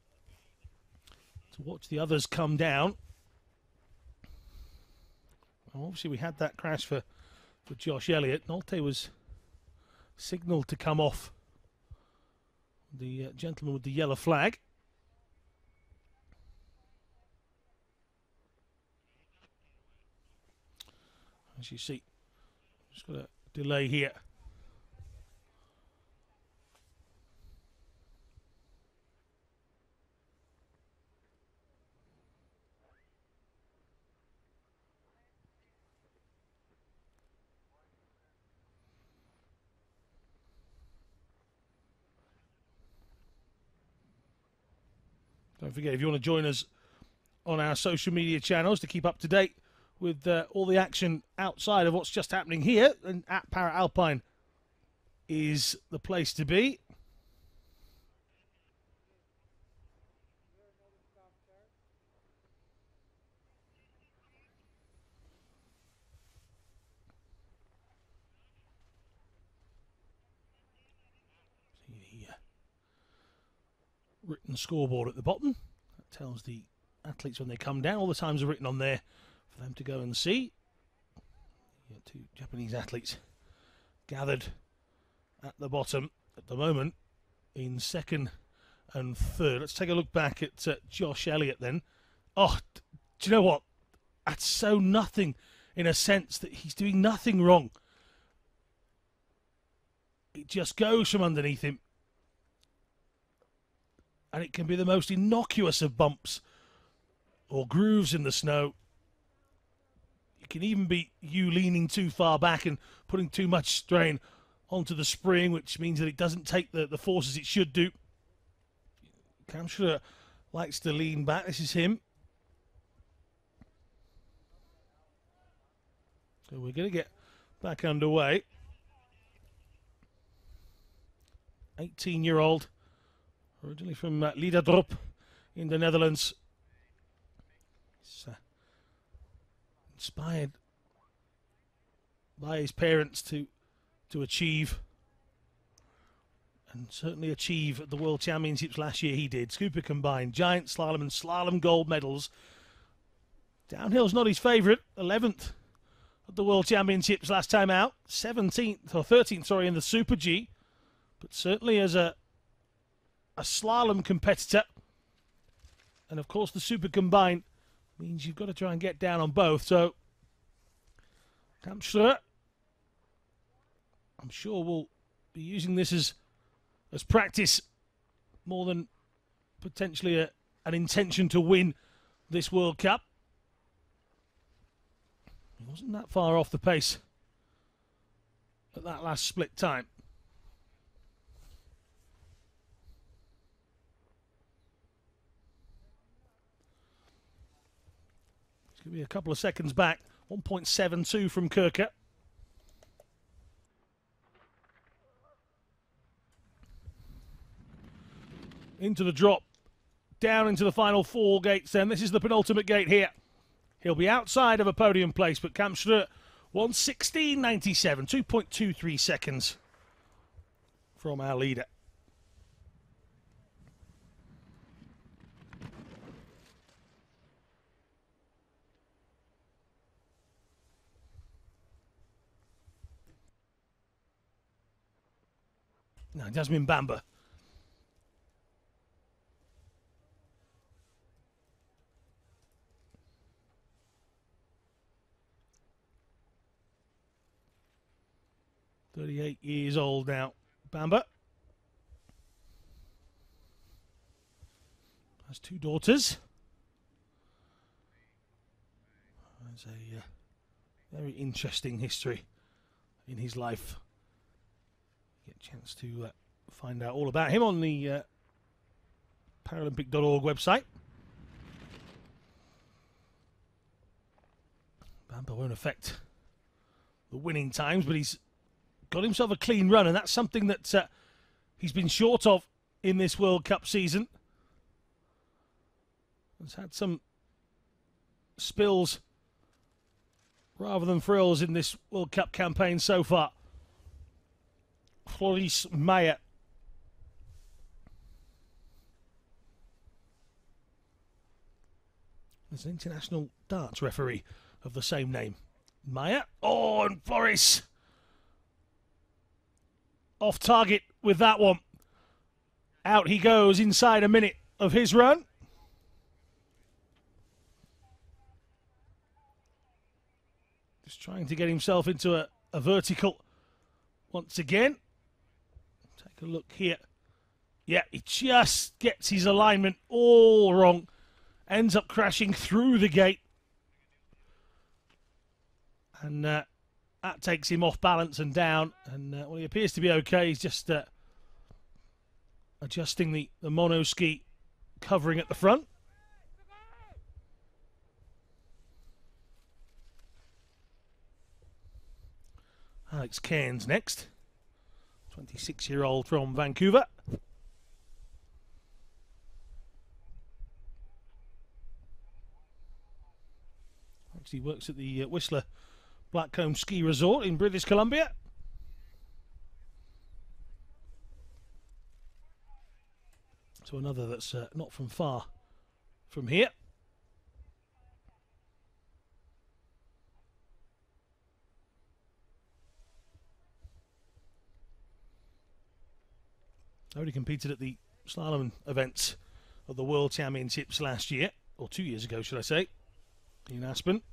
watch the others come down. Well, obviously we had that crash for Josh Elliott. Nolte was signalled to come off. The gentleman with the yellow flag. As you see, just got a delay here. Don't forget, if you want to join us on our social media channels to keep up to date with all the action outside of what's just happening here, and at Para Alpine is the place to be. See the written scoreboard at the bottom. That tells the athletes when they come down. All the times are written on there for them to go and see. Two Japanese athletes gathered at the bottom at the moment in second and third. Let's take a look back at Josh Elliott then. Oh, do you know what? That's so nothing in a sense that he's doing nothing wrong. It just goes from underneath him. And it can be the most innocuous of bumps or grooves in the snow. It can even be you leaning too far back and putting too much strain onto the spring, which means that it doesn't take the forces it should do. Kamstra likes to lean back. This is him. So we're going to get back underway. 18-year-old, originally from Leiderdorp in the Netherlands. He's inspired by his parents to achieve, and certainly achieve at the World Championships last year he did. Scooper combined, giant slalom and slalom gold medals. Downhill's not his favourite, 11th at the World Championships last time out, 17th or 13th, sorry, in the Super G, but certainly as a slalom competitor, and of course the Super combined means you've got to try and get down on both. So Kamstra, I'm sure we'll be using this as practice more than potentially an intention to win this World Cup. He wasn't that far off the pace at that last split time. It's going to be a couple of seconds back. 1.72 from Kirker. Into the drop, down into the final four gates then. This is the penultimate gate here. He'll be outside of a podium place, but Kamstra 1:16.97, 2.23 seconds from our leader. Now, Jasmine Bamba. "38 years old now, Bamba. Has two daughters. There's a very interesting history in his life. Get a chance to find out all about him on the Paralympic.org website. Bamba won't affect the winning times, but he's got himself a clean run, and that's something that he's been short of in this World Cup season. He's had some spills rather than frills in this World Cup campaign so far. Floris Meyer. There's an international darts referee of the same name. Meyer. Oh, and Floris off target with that one. Out he goes inside a minute of his run. Just trying to get himself into a vertical once again. Take a look here. Yeah, he just gets his alignment all wrong. Ends up crashing through the gate. And that takes him off balance and down. And well, he appears to be okay. He's just adjusting the mono ski covering at the front. Alex Cairns next. 26-year-old from Vancouver. Actually works at the Whistler Blackcomb Ski Resort in British Columbia. So another that's not from far from here. Already competed at the slalom events of the World Championships last year, or 2 years ago, should I say, in Aspen.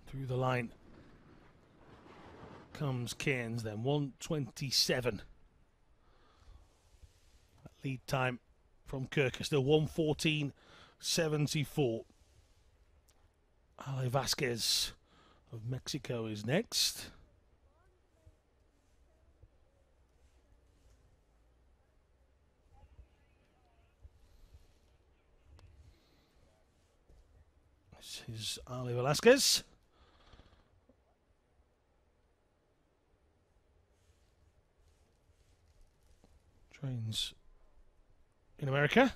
Through the line comes Cairns then, 1:27. Lead time from Kirker, still 1:14.74. Ale Vasquez of Mexico is next. This is Ale Velasquez. Trains in America.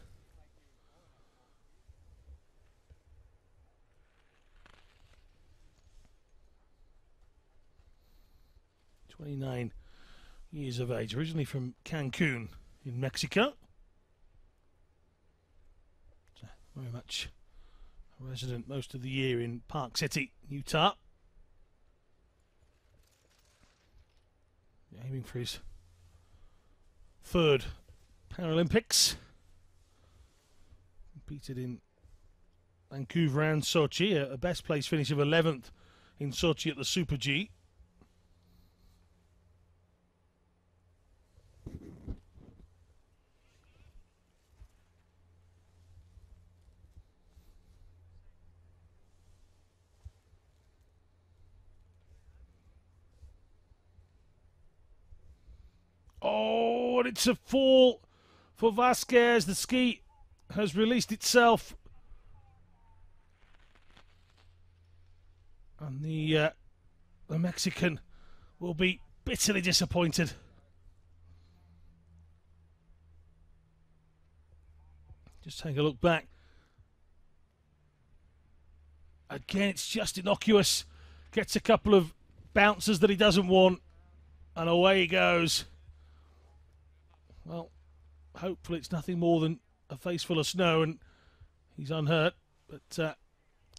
"29 years of age, originally from Cancun in Mexico. So very much a resident most of the year in Park City, Utah. Aiming for his third Paralympics. Competed in Vancouver and Sochi, a best place finish of 11th in Sochi at the Super G. Oh, and it's a fall for Vasquez. The ski has released itself. And the Mexican will be bitterly disappointed. Just take a look back. Again, it's just innocuous. Gets a couple of bounces that he doesn't want. And away he goes. Well, hopefully it's nothing more than a face full of snow and he's unhurt. But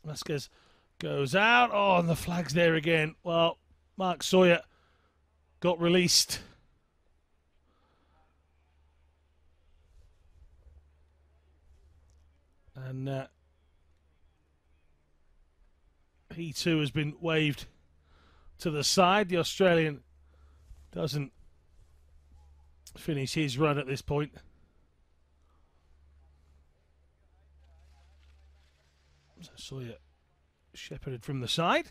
Vasquez goes out. Oh, and the flag's there again. Well, Mark Sawyer got released. And he too has been waved to the side. The Australian doesn't finish his run at this point. So Sawyer shepherded from the side.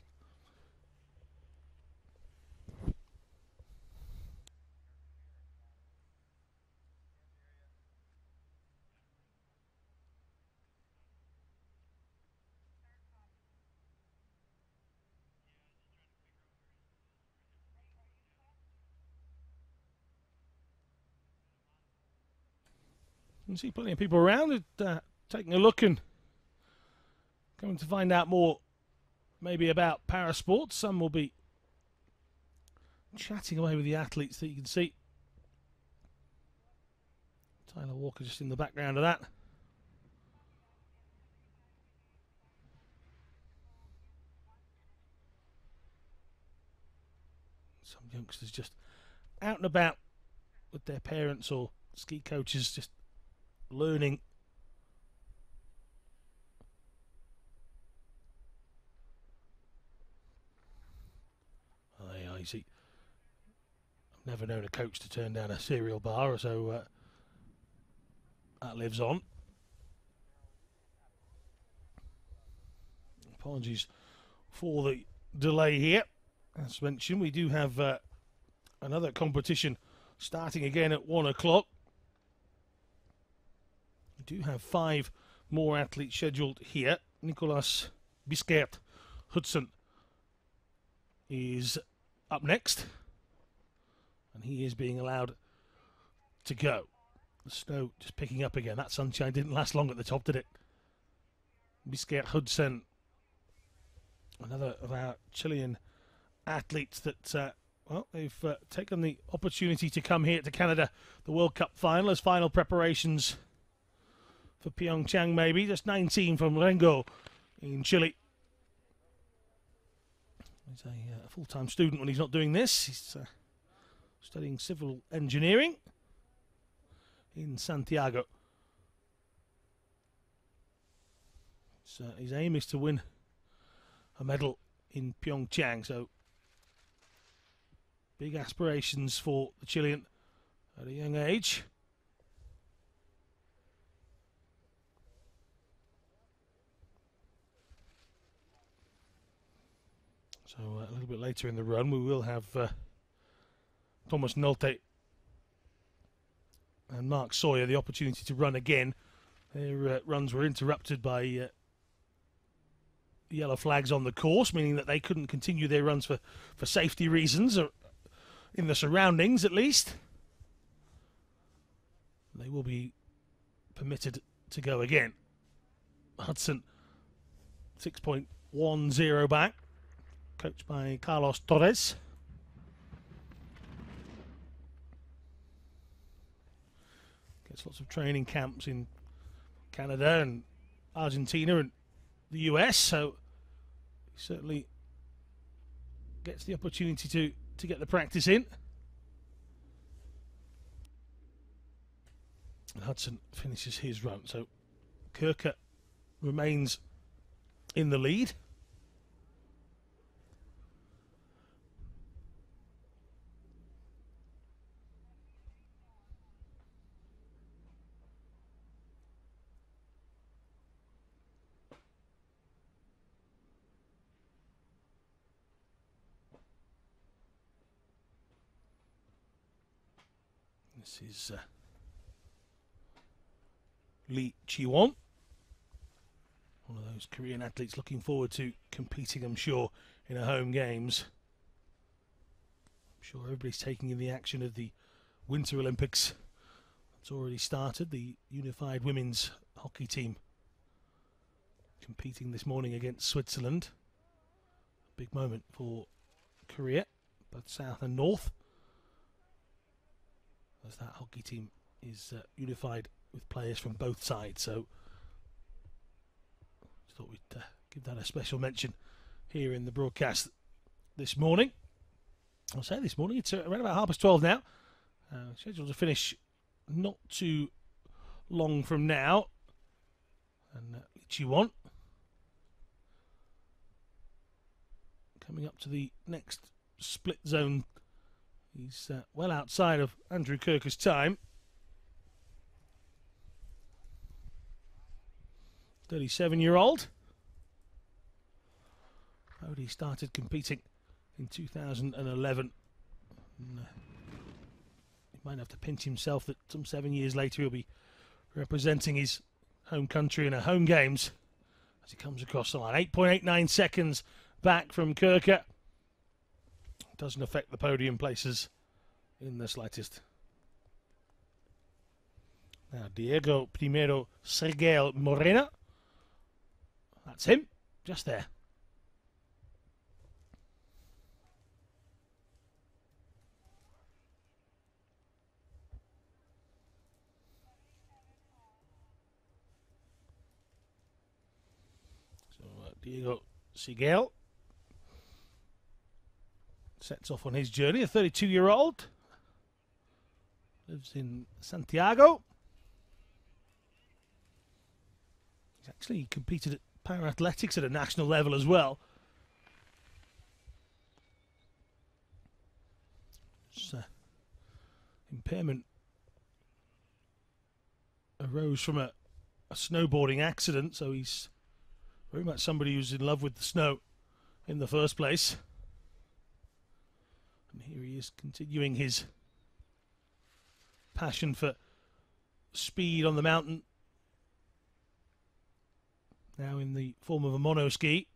You can see plenty of people around taking a look and going to find out more maybe about parasports. Some will be chatting away with the athletes that you can see. Tyler Walker just in the background of that. Some youngsters just out and about with their parents or ski coaches, just learning. You see, I've never known a coach to turn down a cereal bar, so that lives on. Apologies for the delay here. As mentioned, we do have another competition starting again at 1 o'clock. We do have 5 more athletes scheduled here. Nicolas Bisquert Hudson is up next, and he is being allowed to go. The snow just picking up again. That sunshine didn't last long at the top, did it? Bisquert Hudson, another of our Chilean athletes that, well, they've taken the opportunity to come here to Canada, the World Cup final, as final preparations for Pyeongchang maybe. Just 19 from Rengo in Chile. He's a full-time student when he's not doing this. He's studying civil engineering in Santiago. So his aim is to win a medal in Pyeongchang. So big aspirations for the Chilean at a young age. So a little bit later in the run, we will have Thomas Nolte and Mark Sawyer the opportunity to run again. Their runs were interrupted by yellow flags on the course, meaning that they couldn't continue their runs for safety reasons, or in the surroundings at least. They will be permitted to go again. Hudson 6.10 back, coached by Carlos Torres. Gets lots of training camps in Canada and Argentina and the US, so he certainly gets the opportunity to get the practice in. And Hudson finishes his run, so Kirker remains in the lead. This is Lee Chi-won, one of those Korean athletes looking forward to competing, I'm sure, in a home games. I'm sure everybody's taking in the action of the Winter Olympics. It's already started. The unified women's hockey team competing this morning against Switzerland. A big moment for Korea, both South and North, as that hockey team is unified with players from both sides. So I thought we'd give that a special mention here in the broadcast this morning. I'll say this morning, it's around about 12:30 now. Scheduled to finish not too long from now. And Chi-won coming up to the next split zone. He's well outside of Andrew Kirker's time. 37-year-old. He started competing in 2011. And, he might have to pinch himself that some 7 years later he'll be representing his home country in a home games as he comes across the line. 8.89 seconds back from Kirker. Doesn't affect the podium places in the slightest. Now Diego Primero Sergio Morena. That's him, just there. So Diego Sigel sets off on his journey. A 32-year-old. Lives in Santiago. He's actually competed at para-athletics at a national level as well. His impairment arose from a snowboarding accident, so he's very much somebody who's in love with the snow in the first place. And here he is continuing his passion for speed on the mountain, now in the form of a monoski.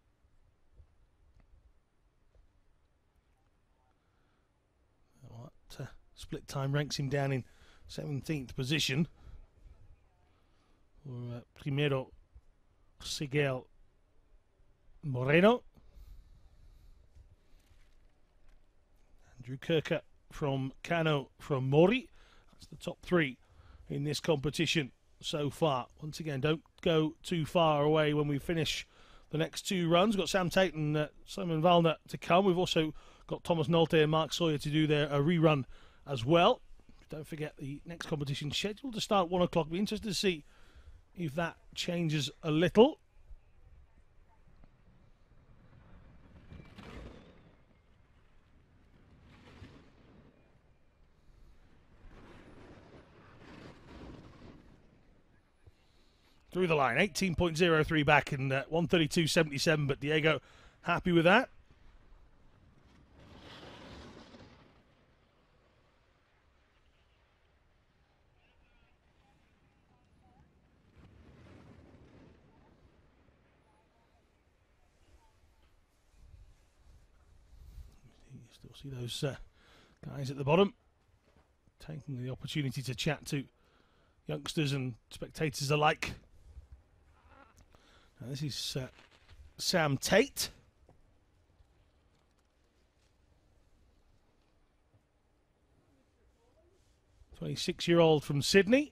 What split time ranks him down in 17th position. For Primero Sigel Moreno. Andrew Kirker from Cano from Mori. That's the top three in this competition so far. Once again, don't go too far away when we finish the next two runs. We've got Sam Tate and Simon Valner to come. We've also got Thomas Nolte and Mark Sawyer to do their rerun as well. Don't forget the next competition scheduled to start at 1 o'clock. Be interested to see if that changes a little. Through the line, 18.03 back in 132.77, but Diego happy with that. You still see those guys at the bottom taking the opportunity to chat to youngsters and spectators alike. Now this is Sam Tate. A 26-year-old from Sydney.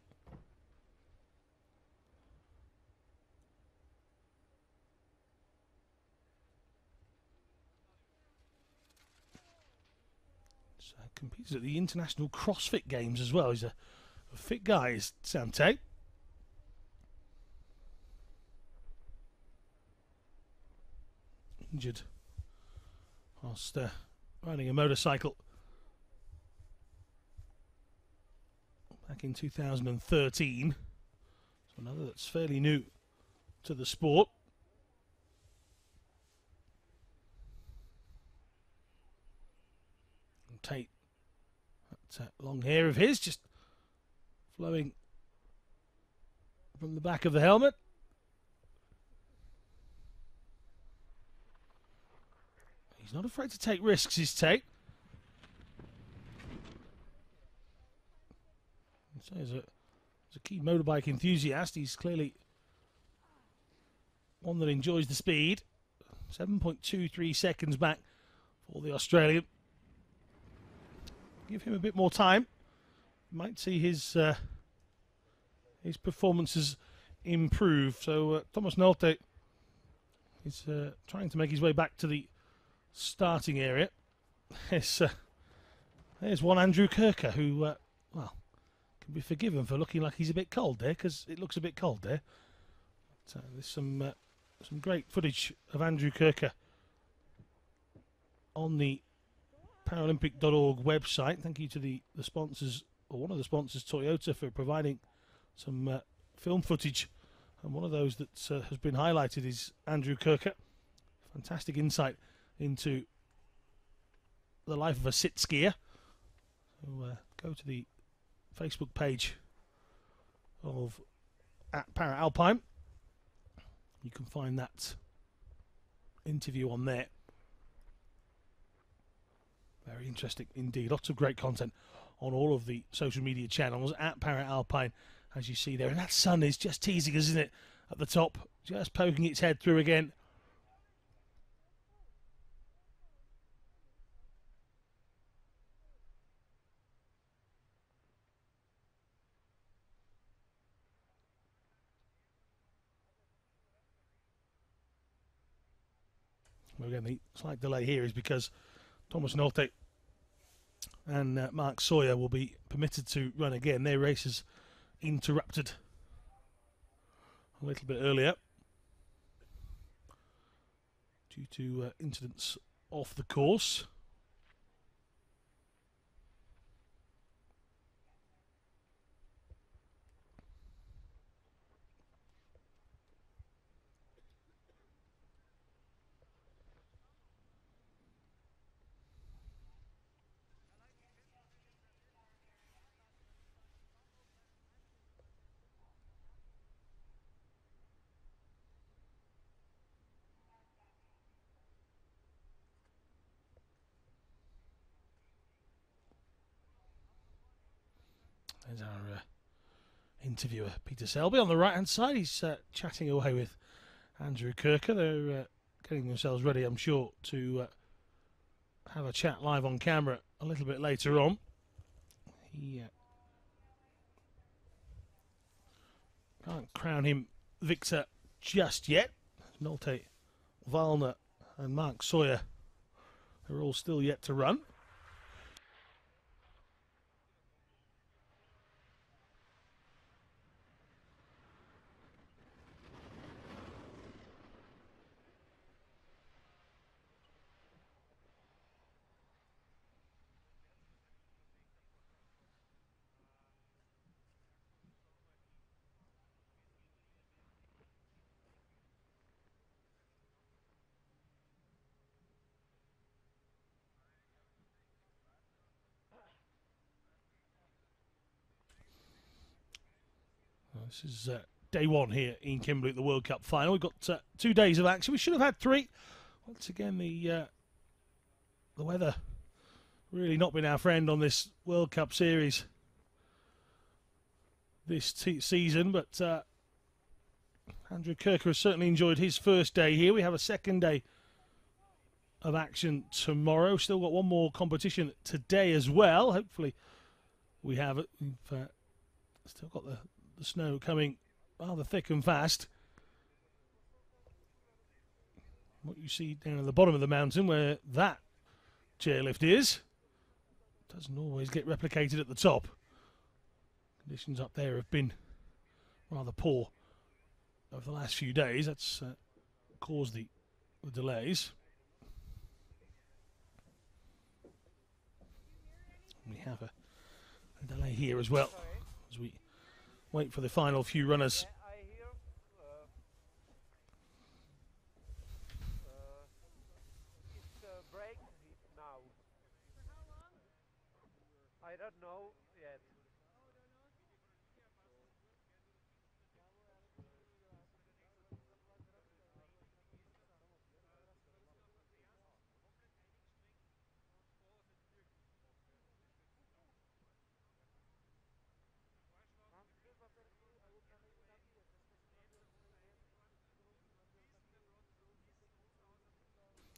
So competes at the International CrossFit Games as well. He's a fit guy, is Sam Tate. Injured whilst riding a motorcycle back in 2013. So another that's fairly new to the sport. And Tate, that long hair of his just flowing from the back of the helmet. He's not afraid to take risks, is Tate. So as a key motorbike enthusiast, he's clearly one that enjoys the speed. 7.23 seconds back for the Australian. Give him a bit more time. Might see his performances improve. So Thomas Nolte is trying to make his way back to the starting area. There's one Andrew Kirker who, well, can be forgiven for looking like he's a bit cold there, because it looks a bit cold there. So there's some great footage of Andrew Kirker on the Paralympic.org website. Thank you to the sponsors, or one of the sponsors, Toyota, for providing some film footage. And one of those that has been highlighted is Andrew Kirker. Fantastic insight into the life of a sit skier. So go to the Facebook page of Para Alpine. You can find that interview on there. Very interesting indeed. Lots of great content on all of the social media channels at Para Alpine, as you see there. And that sun is just teasing, isn't it? At the top, just poking its head through again. Again, the slight delay here is because Thomas Nolte and Mark Sawyer will be permitted to run again. Their races interrupted a little bit earlier due to incidents off the course. There's our interviewer, Peter Selby, on the right-hand side. He's chatting away with Andrew Kirker. They're getting themselves ready, I'm sure, to have a chat live on camera a little bit later on. He can't crown him victor just yet. Nolte, Valner and Mark Sawyer are all still yet to run. This is day one here in Kimberley at the World Cup final. We've got 2 days of action. We should have had 3. Once again, the weather really not been our friend on this World Cup series this season. But Andrew Kirker has certainly enjoyed his first day here. We have a second day of action tomorrow. Still got one more competition today as well. Hopefully we have it. We've still got the snow coming rather thick and fast. What you see down at the bottom of the mountain where that chairlift is doesn't always get replicated at the top. Conditions up there have been rather poor over the last few days. That's caused the delays. We have a delay here as well as we wait for the final few runners. It's a break now. For how long? I don't know yet.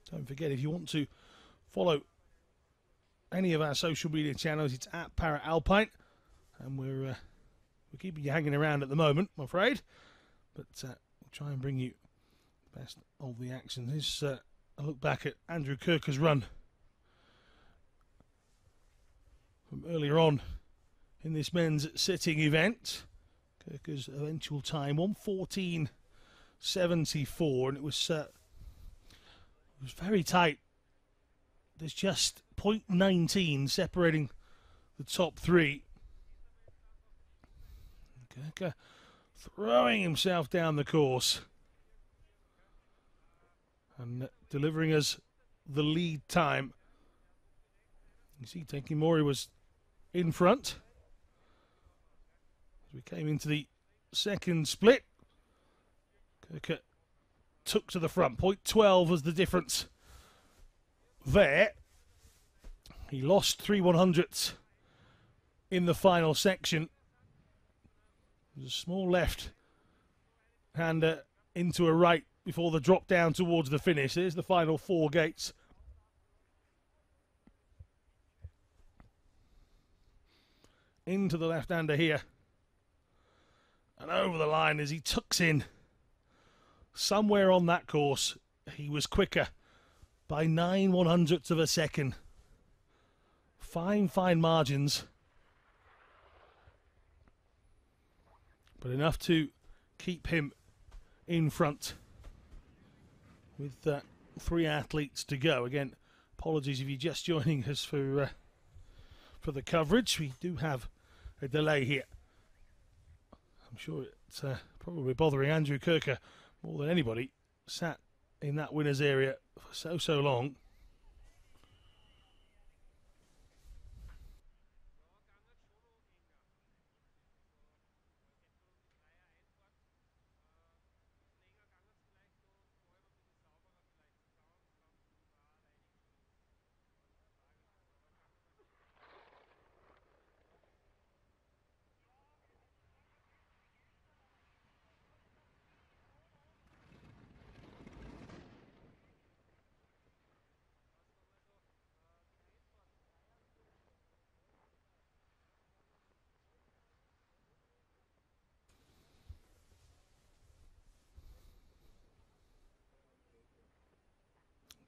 Don't forget, if you want to follow any of our social media channels, it's at Parrot Alpine, and we're keeping you hanging around at the moment, I'm afraid, but we'll try and bring you the best of the action. Here's a look back at Andrew Kirker's run from earlier on in this men's sitting event. Kirker's eventual time 1:14.74, and it was very tight. There's just 0.19 separating the top 3. Kirker throwing himself down the course and delivering us the lead time. You see, Tenkimori was in front as we came into the second split. Kirker took to the front. 0.12 was the difference there. He lost 3/100ths in the final section. There's a small left hander into a right before the drop down towards the finish. There's the final 4 gates. Into the left hander here. And over the line as he tucks in. Somewhere on that course, he was quicker by 9/100ths of a second. Fine margins. But enough to keep him in front with 3 athletes to go. Again, apologies if you're just joining us for the coverage. We do have a delay here. I'm sure it's probably bothering Andrew Kirker more than anybody. Sat in that winner's area for so long.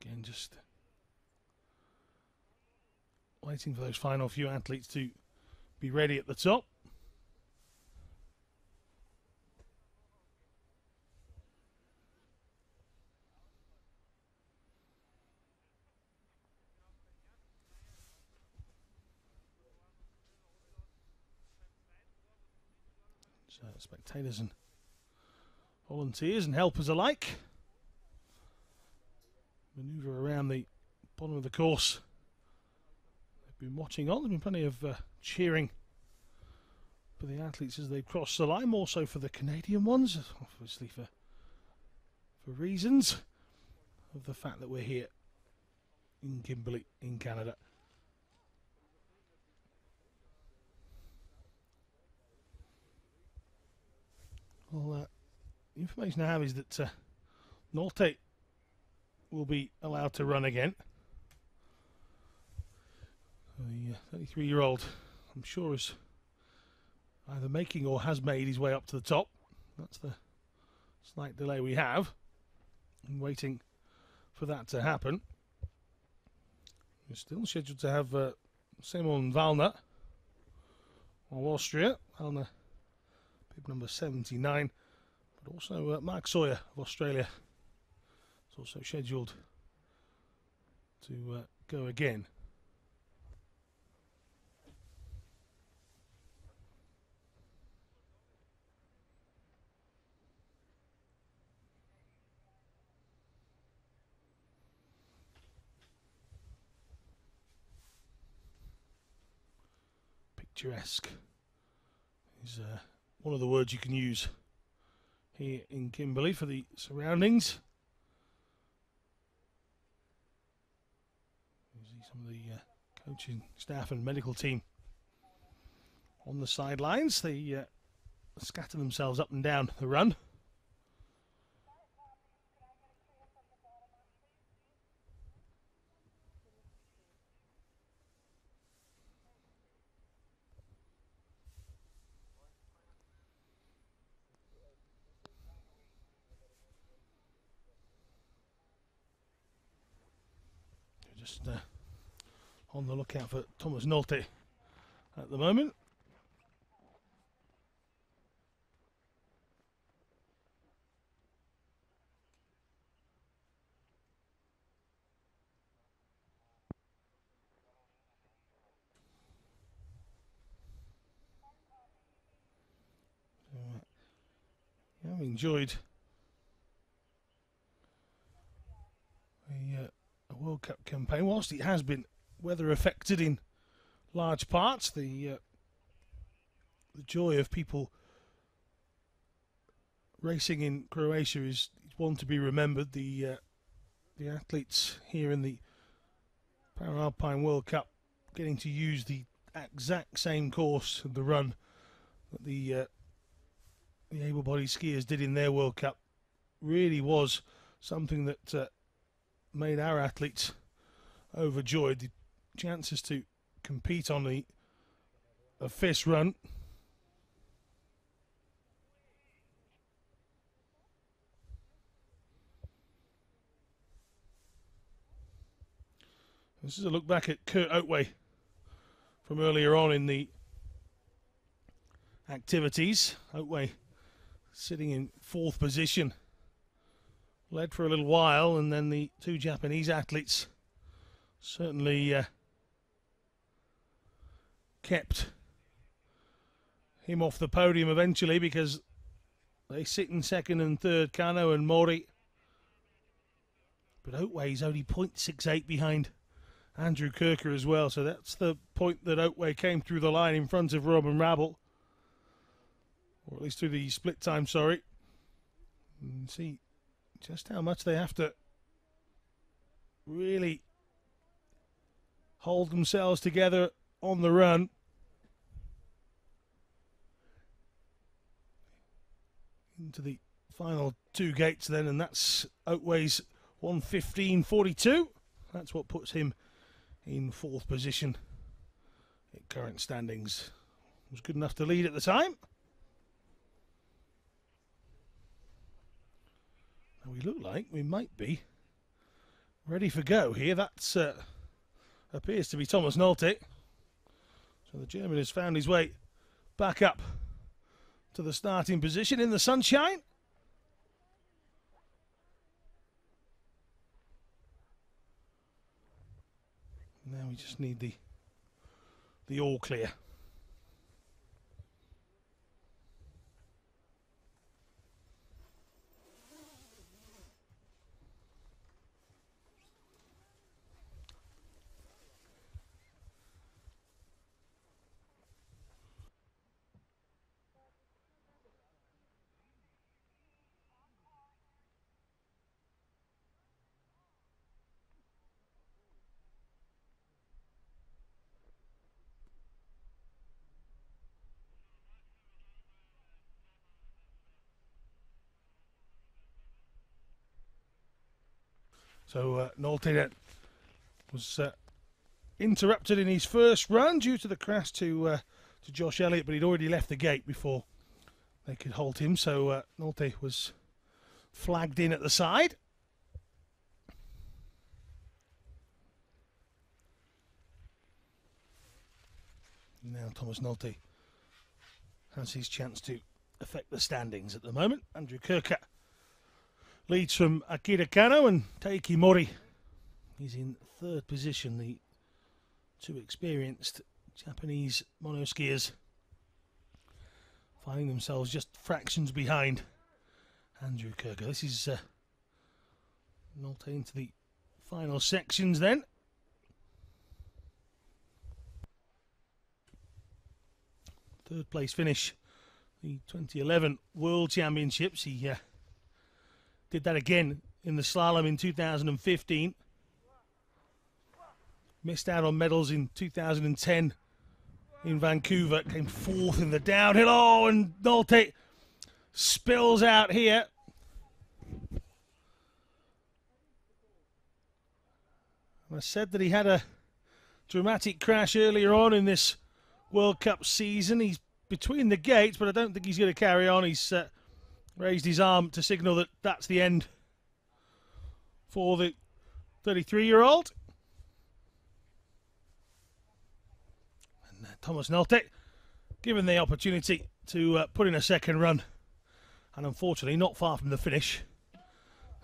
Again, just waiting for those final few athletes to be ready at the top. So spectators and volunteers and helpers alike manoeuvre around the bottom of the course. They've been watching on. There's been plenty of cheering for the athletes as they cross the line, more so for the Canadian ones, obviously for reasons of the fact that we're here in Kimberley in Canada. Well, the information I have is that Nolte will be allowed to run again. The 33-year-old, I'm sure, is either making or has made his way up to the top. That's the slight delay we have. I'm waiting for that to happen. We're still scheduled to have Simon Wallner of Austria, Wallner, bib number 79, but also Mark Sawyer of Australia. It's also scheduled to go again. Picturesque is one of the words you can use here in Kimberley for the surroundings. You see some of the coaching staff and medical team on the sidelines. They scatter themselves up and down the run. Just on the lookout for Thomas Nolte at the moment. Yeah, I've enjoyed a World Cup campaign. Whilst it has been weather affected in large parts, the joy of people racing in Croatia is one to be remembered. The athletes here in the Alpine World Cup getting to use the exact same course of the run that the able-bodied skiers did in their World Cup really was something that made our athletes overjoyed. The chances to compete on a FIS run This is a look back at Kurt Oatway from earlier on in the activities. Oatway sitting in 4th position. Led for a little while, and then the 2 Japanese athletes certainly kept him off the podium eventually, because they sit in 2nd and 3rd, Kano and Mori. But Oatway's only 0.68 behind Andrew Kirker as well, so that's the point that Oatway came through the line in front of Robin Rabble, or at least through the split time, sorry. And see just how much they have to really hold themselves together on the run. Into the final 2 gates then, and that's Oatway's 1:15.42. That's what puts him in 4th position in current standings. Was good enough to lead at the time. Now we look like we might be ready for go here. That's appears to be Thomas Nolte. So the German has found his way back up to the starting position in the sunshine. Now we just need the all clear. So Nolte was interrupted in his first run due to the crash to Josh Elliott, but he'd already left the gate before they could halt him. So Nolte was flagged in at the side. Now Thomas Nolte has his chance to affect the standings at the moment. Andrew Kirker leads from Akira Kano, and Taiki Mori is in 3rd position. The 2 experienced Japanese monoskiers finding themselves just fractions behind Andrew Kirker. This is Nolte into the final sections then. Third place finish, the 2011 World Championships. He did that again in the slalom in 2015. Missed out on medals in 2010 in Vancouver. Came 4th in the downhill. Oh, and Nolte spills out here. I said that he had a dramatic crash earlier on in this World Cup season. He's between the gates, but I don't think he's going to carry on. He's raised his arm to signal that that's the end for the 33-year-old. And Thomas Nolte given the opportunity to put in a second run, and unfortunately not far from the finish.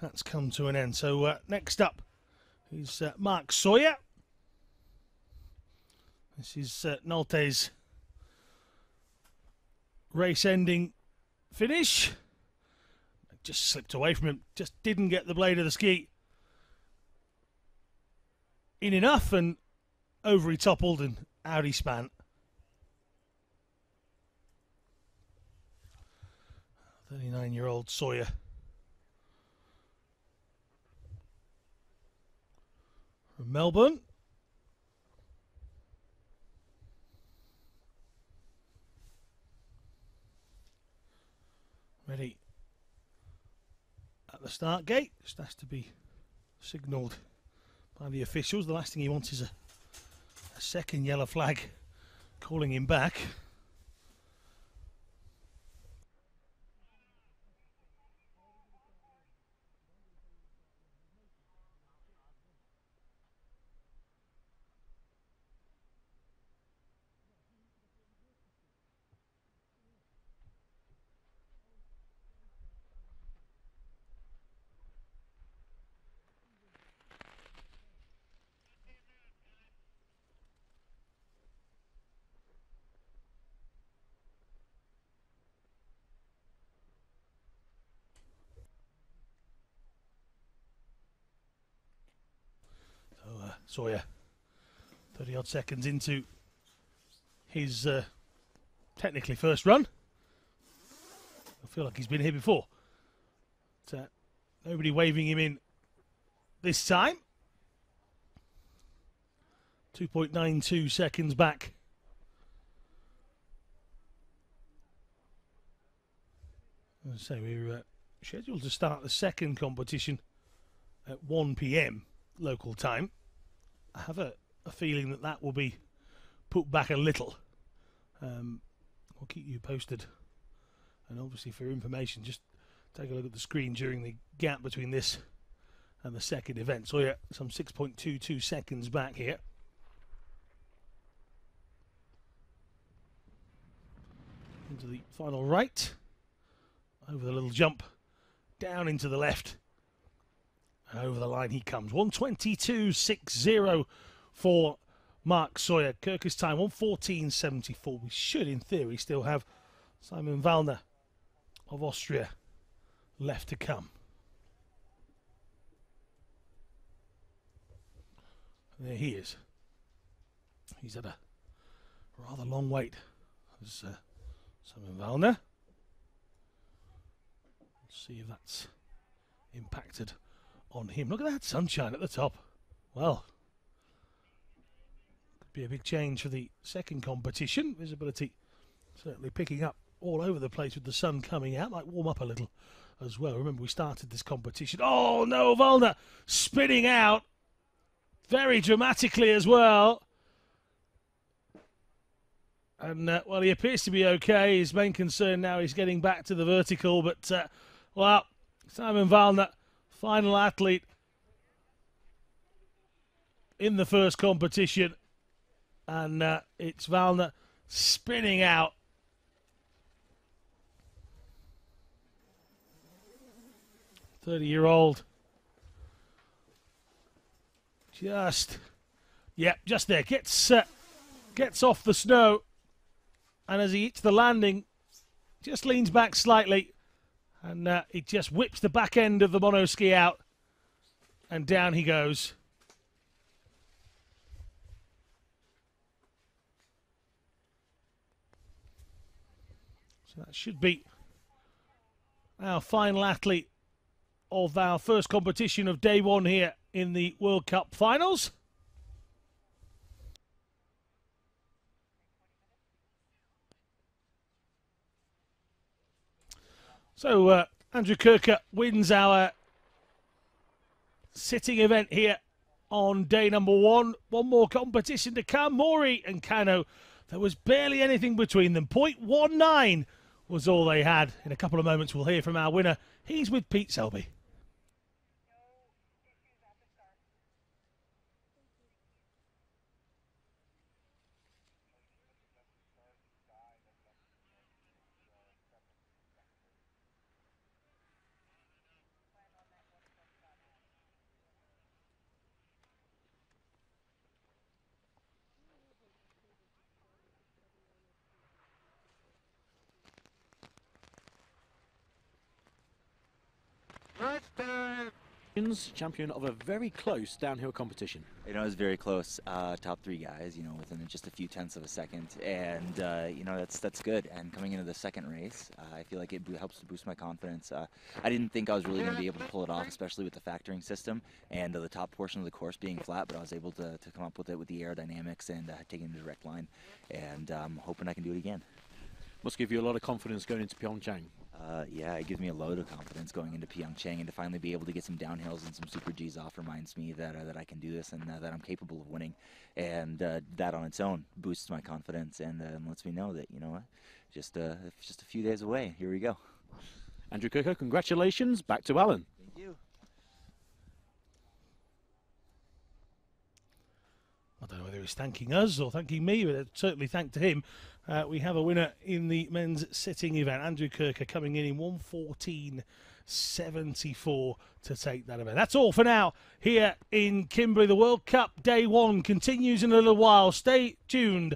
That's come to an end. So next up is Mark Sawyer. This is Nolte's race-ending finish. Just slipped away from him, just didn't get the blade of the ski in enough, and over he toppled and out he span. 39-year-old Sawyer. From Melbourne. Ready at the start gate. Just has to be signalled by the officials. The last thing he wants is a second yellow flag calling him back. Sawyer. 30-odd seconds into his technically first run. I feel like he's been here before. But, nobody waving him in this time. 2.92 seconds back. As I say, we're scheduled to start the second competition at 1 p.m. local time. I have a feeling that that will be put back a little. I'll keep you posted. And obviously for information, just take a look at the screen during the gap between this and the second event. So yeah, some 6.22 seconds back here. Into the final right. Over the little jump. Down into the left. And over the line he comes. 1:22.60 for Mark Sawyer. Kirker's time 1:14.74. We should, in theory, still have Simon Wallner of Austria left to come. And there he is. He's had a rather long wait. There's Simon Wallner. Let's see if that's impacted on him. Look at that sunshine at the top. Well, could be a big change for the second competition. Visibility certainly picking up all over the place with the sun coming out. Might warm up a little as well. Remember, we started this competition. Oh no, Wallner spinning out very dramatically as well. And well, he appears to be okay. His main concern now is getting back to the vertical. But well, Simon Wallner, final athlete in the first competition, and it's Wallner spinning out. "30-year-old, just there, gets off the snow, and as he hits the landing, just leans back slightly, and it just whips the back end of the monoski out, and down he goes. So that should be our final athlete of our first competition of day one here in the World Cup finals. So Andrew Kirker wins our sitting event here on day number one. One more competition to come. Mori and Kano, there was barely anything between them. 0.19 was all they had. In a couple of moments we'll hear from our winner. He's with Pete Selby. Champion of a very close downhill competition. You know, it was very close. Top three guys, you know, within just a few tenths of a second, and you know, that's good. And coming into the second race, I feel like it helps to boost my confidence. I didn't think I was really going to be able to pull it off, especially with the factoring system and the top portion of the course being flat. But I was able to come up with it with the aerodynamics and taking a direct line, and I'm hoping I can do it again. Must give you a lot of confidence going into Pyeongchang. Yeah, it gives me a load of confidence going into Pyeongchang, and to finally be able to get some downhills and some super Gs off reminds me that I can do this and that I'm capable of winning. And that on its own boosts my confidence and lets me know that, you know what, just a few days away. Here we go. Andrew Kirker, congratulations. Back to Alan. Thank you. I don't know whether he's thanking us or thanking me, but certainly thank to him. We have a winner in the men's sitting event. Andrew Kirker coming in 1:14.74 to take that event. That's all for now here in Kimberley. The World Cup Day 1 continues in a little while. Stay tuned.